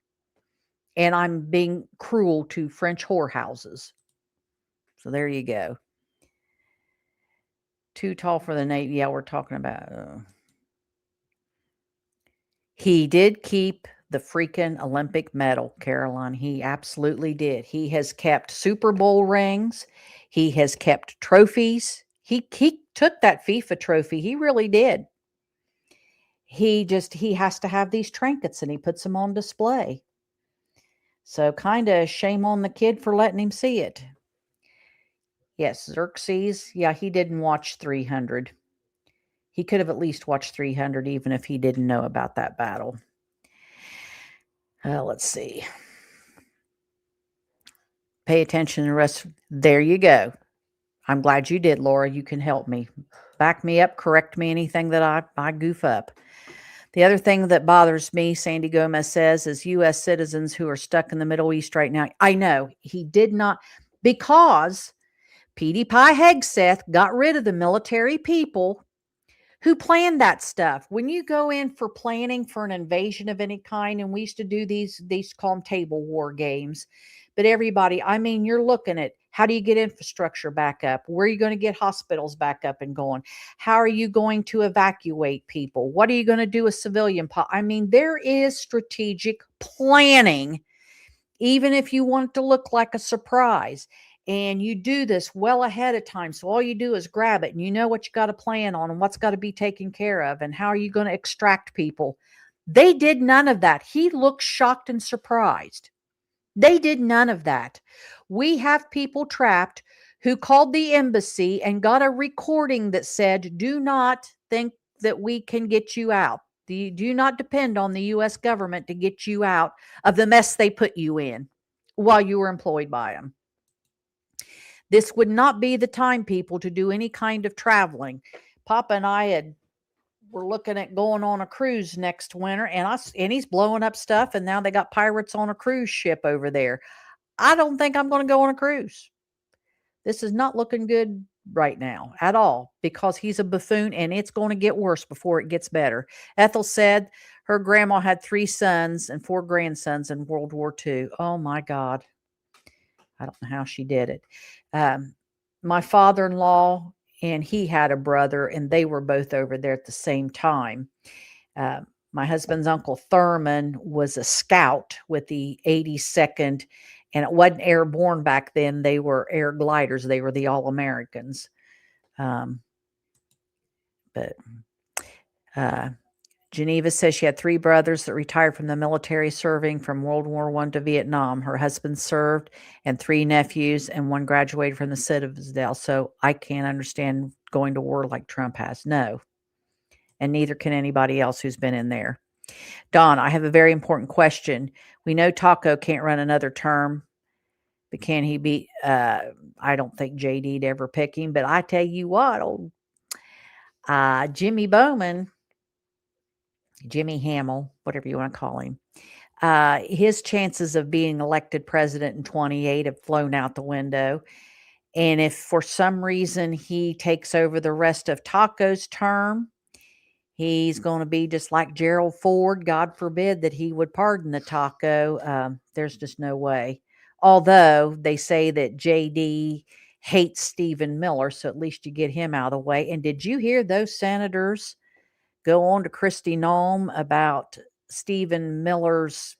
And I'm being cruel to French whorehouses. So there you go. Too tall for the Navy. Yeah, we're talking about. He did keep the freaking Olympic medal, Caroline. He absolutely did. He has kept Super Bowl rings. He has kept trophies. He took that FIFA trophy. He really did. He has to have these trinkets and he puts them on display. So kind of shame on the kid for letting him see it. Yes, Xerxes. Yeah, he didn't watch 300. He could have at least watched 300 even if he didn't know about that battle. Let's see. Pay attention to the rest. There you go. I'm glad you did, Laura. You can help me. Back me up. Correct me anything that I goof up. The other thing that bothers me, Sandy Gomez says, is U.S. citizens who are stuck in the Middle East right now. I know he did not, because Petey Pie Hegseth got rid of the military people who planned that stuff. When you go in for planning for an invasion of any kind, and we used to do these call them table war games, but everybody, I mean, you're looking at how do you get infrastructure back up? Where are you going to get hospitals back up and going? How are you going to evacuate people? What are you going to do with civilian? I mean, there is strategic planning even if you want it to look like a surprise. And you do this well ahead of time. So all you do is grab it and you know what you got to plan on and what's got to be taken care of and how are you going to extract people. They did none of that. He looked shocked and surprised. They did none of that. We have people trapped who called the embassy and got a recording that said, do not think that we can get you out. Do not depend on the US government to get you out of the mess they put you in while you were employed by them. This would not be the time, people, to do any kind of traveling. Papa and I were looking at going on a cruise next winter, and he's blowing up stuff, and now they got pirates on a cruise ship over there. I don't think I'm going to go on a cruise. This is not looking good right now at all because he's a buffoon and it's going to get worse before it gets better. Ethel said her grandma had 3 sons and 4 grandsons in World War II. Oh my God. I don't know how she did it. My father-in-law and he had a brother, and they were both over there at the same time. My husband's uncle Thurman was a scout with the 82nd, and it wasn't airborne back then. They were air gliders. They were the All-Americans. But Geneva says she had 3 brothers that retired from the military serving from World War I to Vietnam. Her husband served and 3 nephews, and 1 graduated from the Citadel. So I can't understand going to war like Trump has. No. And neither can anybody else who's been in there. Don, I have a very important question. We know Taco can't run another term, but can he beat? I don't think JD'd ever pick him, but I tell you what, old Jimmy Bowman, Jimmy Hamill, whatever you want to call him, his chances of being elected president in 28 have flown out the window. And if for some reason he takes over the rest of Taco's term, he's going to be just like Gerald Ford. God forbid that he would pardon the Taco. There's just no way. Although they say that JD hates Stephen Miller, so at least you get him out of the way. And did you hear those senators go on to Kristi Noem about Stephen Miller's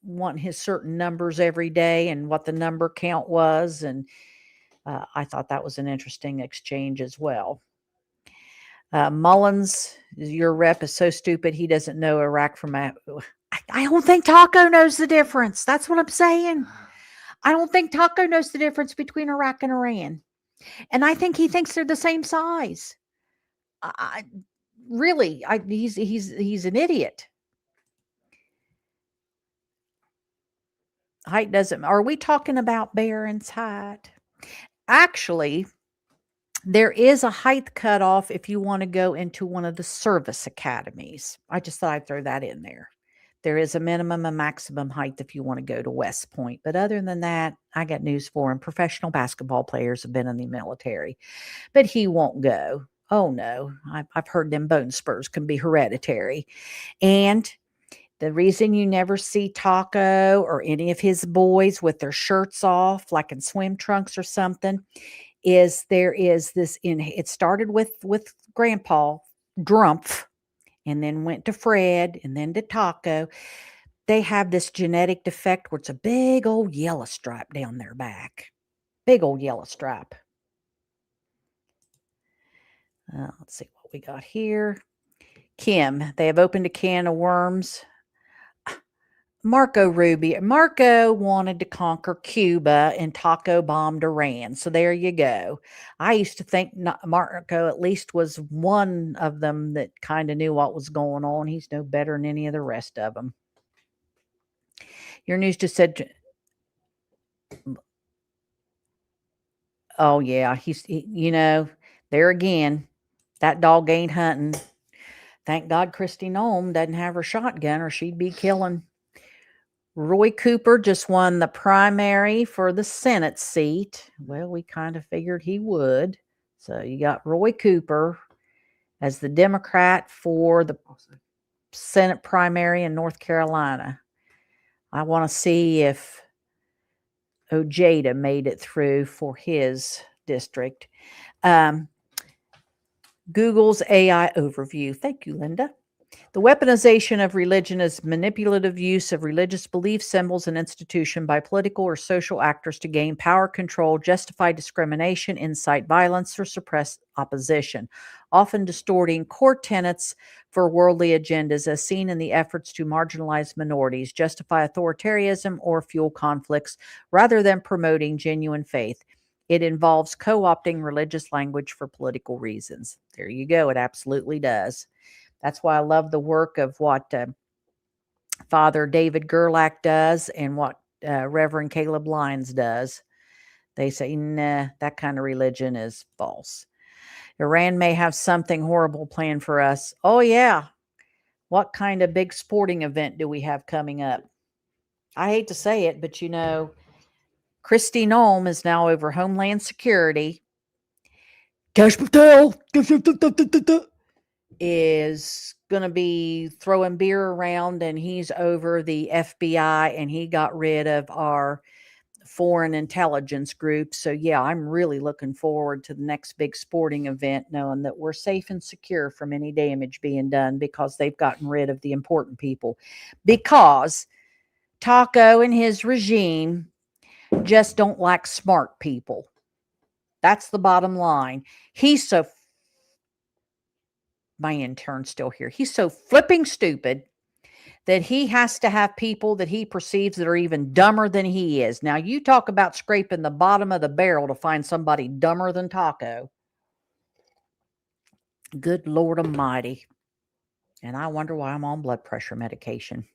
wanting his certain numbers every day and what the number count was? And I thought that was an interesting exchange as well. Mullins, your rep, is so stupid he doesn't know Iraq from I don't think Taco knows the difference. That's what I'm saying. I don't think Taco knows the difference between Iraq and Iran. And I think he thinks they're the same size. He's an idiot. Height doesn't. Are we talking about Barron's height? Actually, there is a height cutoff if you want to go into one of the service academies. I just thought I'd throw that in there. There is a minimum and maximum height if you want to go to West Point. But other than that, I got news for him. Professional basketball players have been in the military, but he won't go. Oh, no. I've heard them bone spurs can be hereditary. And the reason you never see Taco or any of his boys with their shirts off, like in swim trunks or something, is there is this it started with Grandpa Drumpf and then went to Fred and then to Taco. They have this genetic defect where it's a big old yellow stripe down their back. Big old yellow stripe. Let's see what we got here. Kim, they have opened a can of worms. Marco Rubio. Marco wanted to conquer Cuba and Taco bombed Iran. So there you go. I used to think Marco at least was one of them that kind of knew what was going on. He's no better than any of the rest of them. Your news just said, oh, yeah, there again, that dog ain't hunting. Thank God Kristi Noem doesn't have her shotgun or she'd be killing. Roy Cooper just won the primary for the Senate seat. Well, we kind of figured he would. So you got Roy Cooper as the Democrat for the Senate primary in North Carolina. I want to see if Ojeda made it through for his district. Google's AI overview. Thank you, Linda. The weaponization of religion is manipulative use of religious beliefs, symbols, and institution by political or social actors to gain power, control, justify discrimination, incite violence, or suppress opposition, often distorting core tenets for worldly agendas as seen in the efforts to marginalize minorities, justify authoritarianism, or fuel conflicts rather than promoting genuine faith. It involves co opting religious language for political reasons. There you go. It absolutely does. That's why I love the work of what Father David Gerlach does and what Reverend Caleb Lyons does. They say, nah, that kind of religion is false. Iran may have something horrible planned for us. Oh, yeah. What kind of big sporting event do we have coming up? I hate to say it, but Kristi Noem is now over Homeland Security. Cash Patel is going to be throwing beer around, and he's over the FBI, and he got rid of our foreign intelligence group. So, yeah, I'm really looking forward to the next big sporting event, knowing that we're safe and secure from any damage being done because they've gotten rid of the important people. Because Taco and his regime just don't like smart people. That's the bottom line. My intern's still here. He's so flipping stupid that he has to have people that he perceives that are even dumber than he is. Now, you talk about scraping the bottom of the barrel to find somebody dumber than Taco. Good Lord Almighty. And I wonder why I'm on blood pressure medication.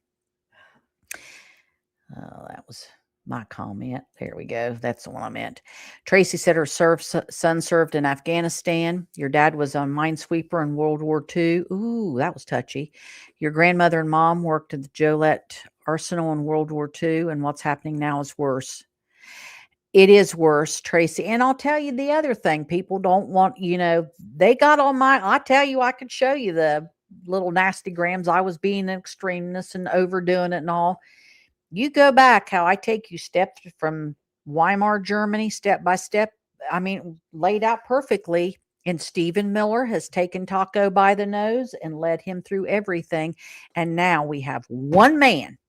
Oh, that was my comment. There we go. That's the one I meant. Tracy said her son served in Afghanistan. Your dad was a minesweeper in World War II. Ooh, that was touchy. Your grandmother and mom worked at the Joliet Arsenal in World War II, and what's happening now is worse. It is worse, Tracy. And I'll tell you the other thing. People don't want, they got on I tell you, I could show you the little nasty grams. I was being an extremist and overdoing it and all. You go back how I take you steps from Weimar, Germany, step by step. I mean, laid out perfectly. And Stephen Miller has taken Taco by the nose and led him through everything. And now we have one man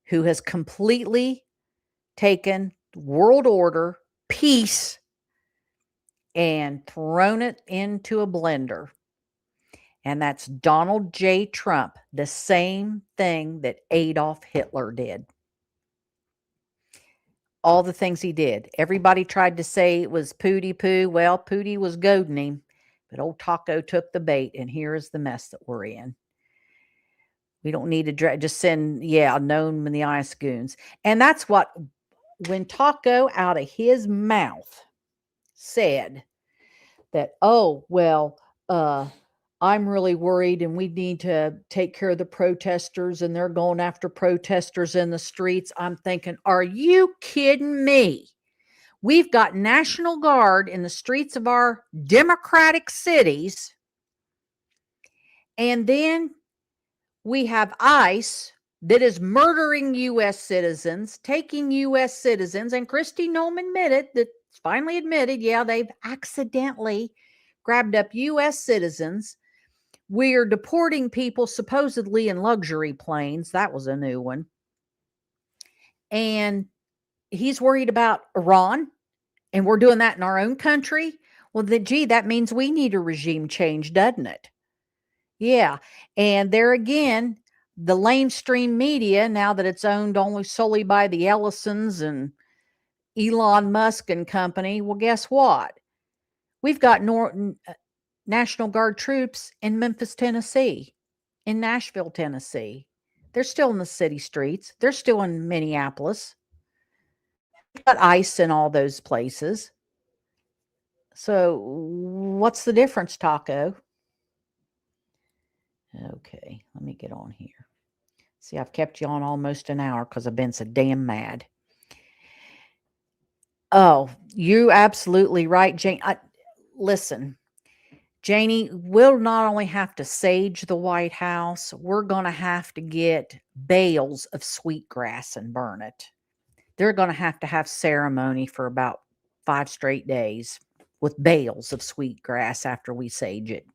who has completely taken world order, peace, and thrown it into a blender. And that's Donald J. Trump, the same thing that Adolf Hitler did. All the things he did. Everybody tried to say it was Pootie Poo. Well, Pootie was goading him, but old Taco took the bait, and here is the mess that we're in. We don't need to just send, known in the ice goons. And that's what, when Taco out of his mouth said that, I'm really worried and we need to take care of the protesters and they're going after protesters in the streets. I'm thinking, are you kidding me? We've got National Guard in the streets of our democratic cities. And then we have ICE that is murdering U.S. citizens, taking U.S. citizens. And Kristi Noem finally admitted, they've accidentally grabbed up U.S. citizens. We're deporting people supposedly in luxury planes. That was a new one. And he's worried about Iran, and we're doing that in our own country. Well, that means we need a regime change, doesn't it? Yeah. And there again, the lamestream media, now that it's owned only solely by the Ellisons and Elon Musk and company, well, guess what? We've got National Guard troops in Memphis, Tennessee, in Nashville, Tennessee. They're still in the city streets. They're still in Minneapolis. We've got ICE in all those places. So what's the difference, Taco? Okay, let me get on here. See, I've kept you on almost an hour because I've been so damn mad. Oh, you're absolutely right, Jane. Listen, Janie, we'll not only have to sage the White House, we're going to have to get bales of sweetgrass and burn it. They're going to have ceremony for about 5 straight days with bales of sweetgrass after we sage it.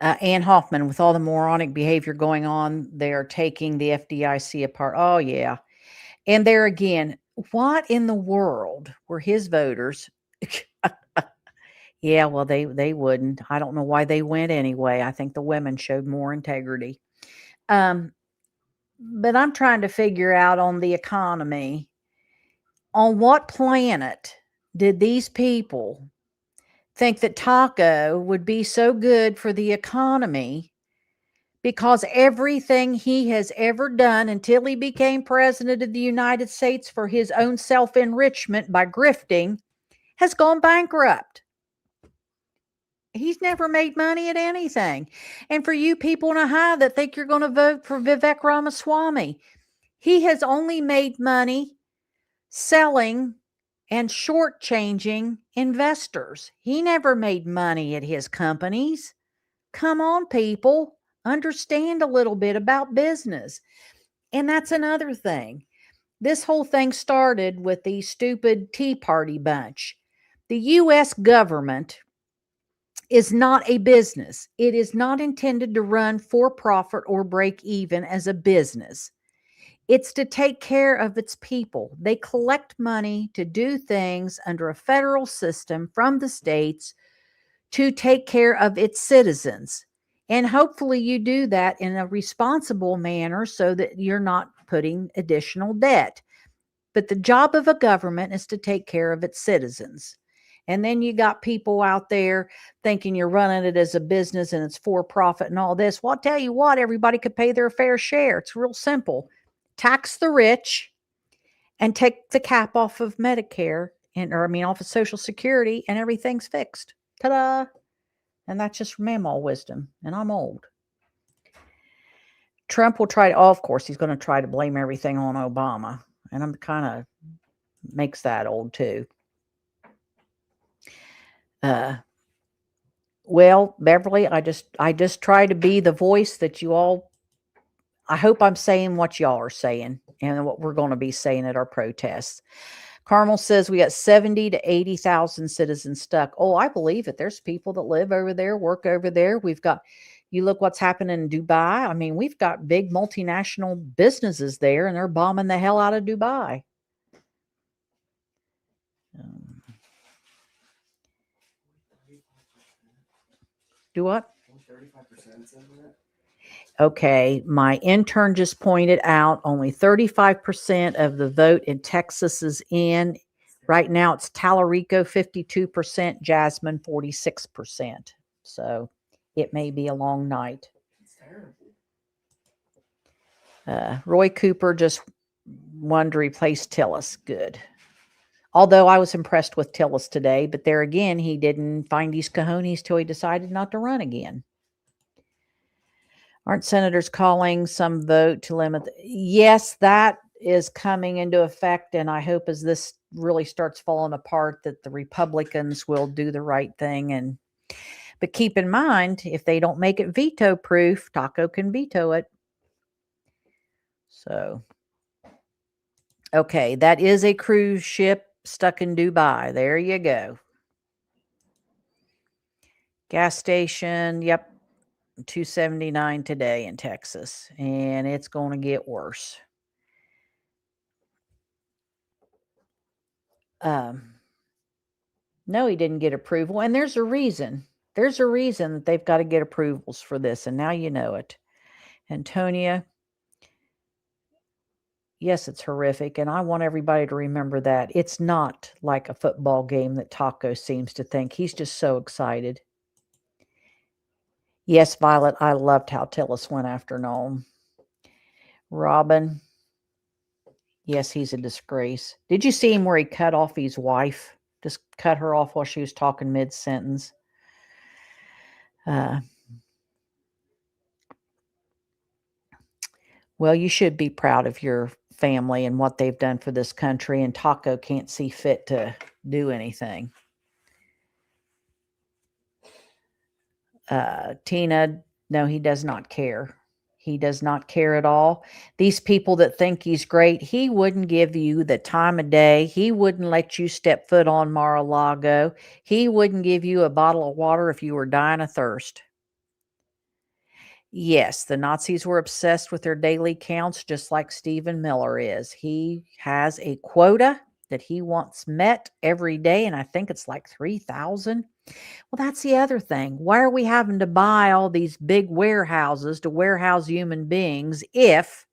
Ann Hoffman, with all the moronic behavior going on, they are taking the FDIC apart. Oh, yeah. And there again, what in the world were his voters? Yeah, well, they wouldn't. I don't know why they went anyway. I think the women showed more integrity. Um, but I'm trying to figure out on the economy, on what planet did these people think that taco would be so good for the economy, because everything he has ever done until he became president of the United States for his own self enrichment by grifting has gone bankrupt. He's never made money at anything. And for you people in Ohio that think you're going to vote for Vivek Ramaswamy, he has only made money selling and shortchanging investors. He never made money at his companies. Come on, people, understand a little bit about business. And that's another thing. This whole thing started with the stupid Tea Party bunch. The U.S. government is not a business. It is not intended to run for profit or break even as a business. It's to take care of its people. They collect money to do things under a federal system from the states to take care of its citizens. And hopefully you do that in a responsible manner so that you're not putting additional debt. But the job of a government is to take care of its citizens. And then you got people out there thinking you're running it as a business and it's for profit and all this. Well, I'll tell you what, everybody could pay their fair share. It's real simple. Tax the rich and take the cap off of Medicare off of Social Security, and everything's fixed. Ta-da! And that's just mammal wisdom. And I'm old. Trump will try to, oh, of course, he's going to try to blame everything on Obama. And I'm kind of makes that old too. Well, Beverly, I just try to be the voice that you all, I hope I'm saying what y'all are saying and what we're going to be saying at our protests. Carmel says we got 70 to 80,000 citizens stuck. Oh, I believe it. There's people that live over there, work over there. We've got, you look what's happening in Dubai. I mean, we've got big multinational businesses there, and they're bombing the hell out of Dubai. Do what? 35% Okay, my intern just pointed out only 35% of the vote in Texas is in. Right now it's Tallarico 52%, Jasmine 46%. So it may be a long night. It's terrible. Roy Cooper just wanted to replace Tillis. Good. Although I was impressed with Tillis today, but there again, he didn't find his cojones till he decided not to run again. Aren't senators calling some vote to limit? Yes, that is coming into effect. And I hope as this really starts falling apart that the Republicans will do the right thing. But keep in mind, if they don't make it veto proof, Taco can veto it. So, okay, that is a cruise ship stuck in Dubai. There you go. Gas station, yep, $2.79 today in Texas, and it's going to get worse. No, he didn't get approval, and there's a reason. There's a reason that they've got to get approvals for this, and now you know it. Antonia, yes, it's horrific, and I want everybody to remember that. It's not like a football game that Taco seems to think. He's just so excited. Yes, Violet, I loved how Tillis went after Noam. Robin, yes, he's a disgrace. Did you see him where he cut off his wife? Just cut her off while she was talking mid-sentence. Well, you should be proud of your family and what they've done for this country, and Taco can't see fit to do anything. Tina, no, he does not care. He does not care at all. These people that think he's great, he wouldn't give you the time of day. He wouldn't let you step foot on Mar-a-Lago. He wouldn't give you a bottle of water if you were dying of thirst. Yes, the Nazis were obsessed with their daily counts, just like Stephen Miller is. He has a quota that he wants met every day, and I think it's like 3,000. Well, that's the other thing. Why are we having to buy all these big warehouses to warehouse human beings if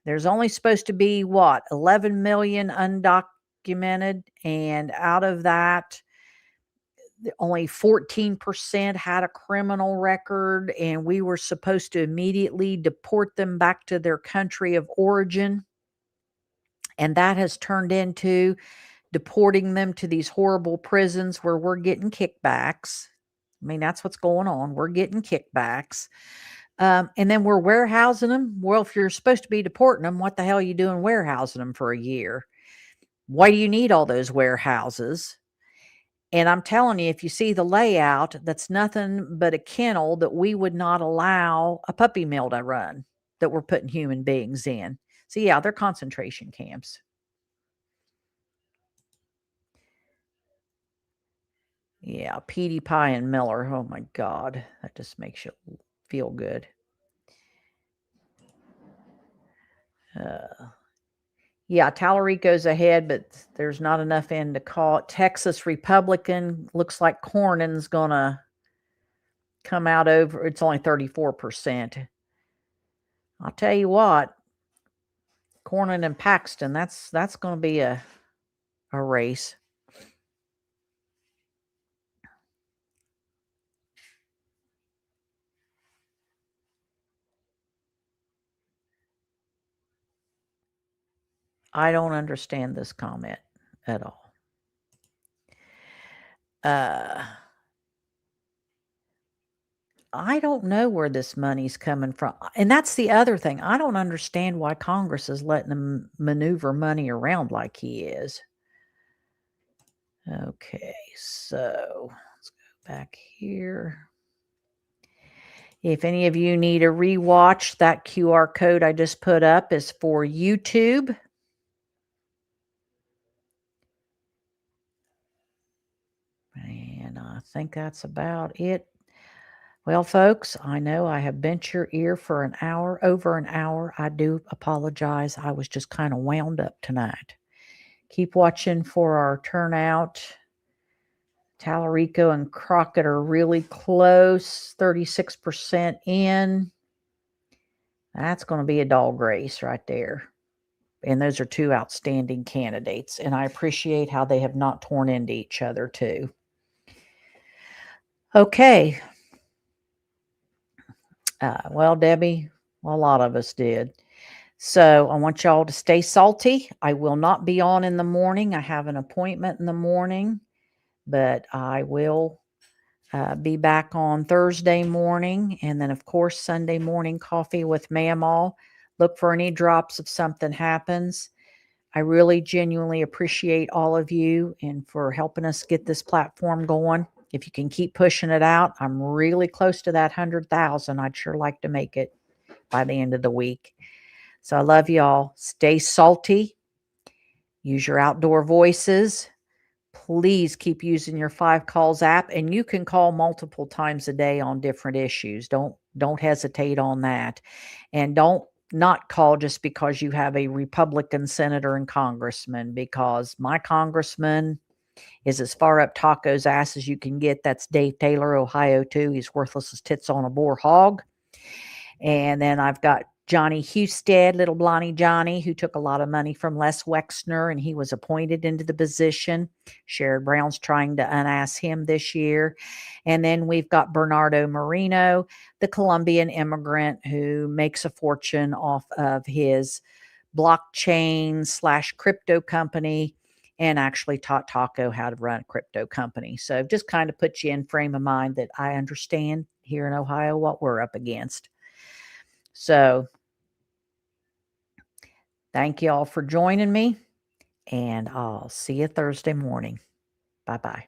there's only supposed to be what, 11 million undocumented, and out of that, only 14% had a criminal record, and we were supposed to immediately deport them back to their country of origin. And that has turned into deporting them to these horrible prisons where we're getting kickbacks. I mean, that's what's going on. We're getting kickbacks. And then we're warehousing them. Well, if you're supposed to be deporting them, what the hell are you doing warehousing them for a year? Why do you need all those warehouses? And I'm telling you, if you see the layout, that's nothing but a kennel that we would not allow a puppy mill to run that we're putting human beings in. So, yeah, they're concentration camps. Yeah, Petey Pie and Miller. Oh my God, that just makes you feel good. Yeah, Tallarico's ahead, but there's not enough in to call it. Texas Republican looks like Cornyn's gonna come out over. It's only 34%. I'll tell you what, Cornyn and Paxton. That's going to be a race. I don't understand this comment at all. I don't know where this money's coming from. And that's the other thing. I don't understand why Congress is letting him maneuver money around like he is. Okay, so let's go back here. If any of you need a rewatch, that QR code I just put up is for YouTube. And I think that's about it. Well, folks, I know I have bent your ear for an hour, over an hour. I do apologize. I was just kind of wound up tonight. Keep watching for our turnout. Tallarico and Crockett are really close, 36% in. That's going to be a dog race right there. And those are two outstanding candidates. And I appreciate how they have not torn into each other, too. Okay. Well, Debbie, a lot of us did. So I want y'all to stay salty. I will not be on in the morning. I have an appointment in the morning, but I will be back on Thursday morning. And then, of course, Sunday morning coffee with Mamaw. Look for any drops if something happens. I really genuinely appreciate all of you and for helping us get this platform going. If you can keep pushing it out, I'm really close to that 100,000. I'd sure like to make it by the end of the week. So I love y'all. Stay salty. Use your outdoor voices. Please keep using your 5Calls app, and you can call multiple times a day on different issues. Don't hesitate on that. And don't not call just because you have a Republican senator and congressman, because my congressman is as far up Taco's ass as you can get. That's Dave Taylor, Ohio, too. He's worthless as tits on a boar hog. And then I've got Johnny Husted, little Blondie Johnny, who took a lot of money from Les Wexner, and he was appointed into the position. Sherrod Brown's trying to unass him this year. And then we've got Bernardo Marino, the Colombian immigrant who makes a fortune off of his blockchain / crypto company and actually taught Taco how to run a crypto company. So just kind of puts you in frame of mind that I understand here in Ohio what we're up against. So thank you all for joining me, and I'll see you Thursday morning. Bye-bye.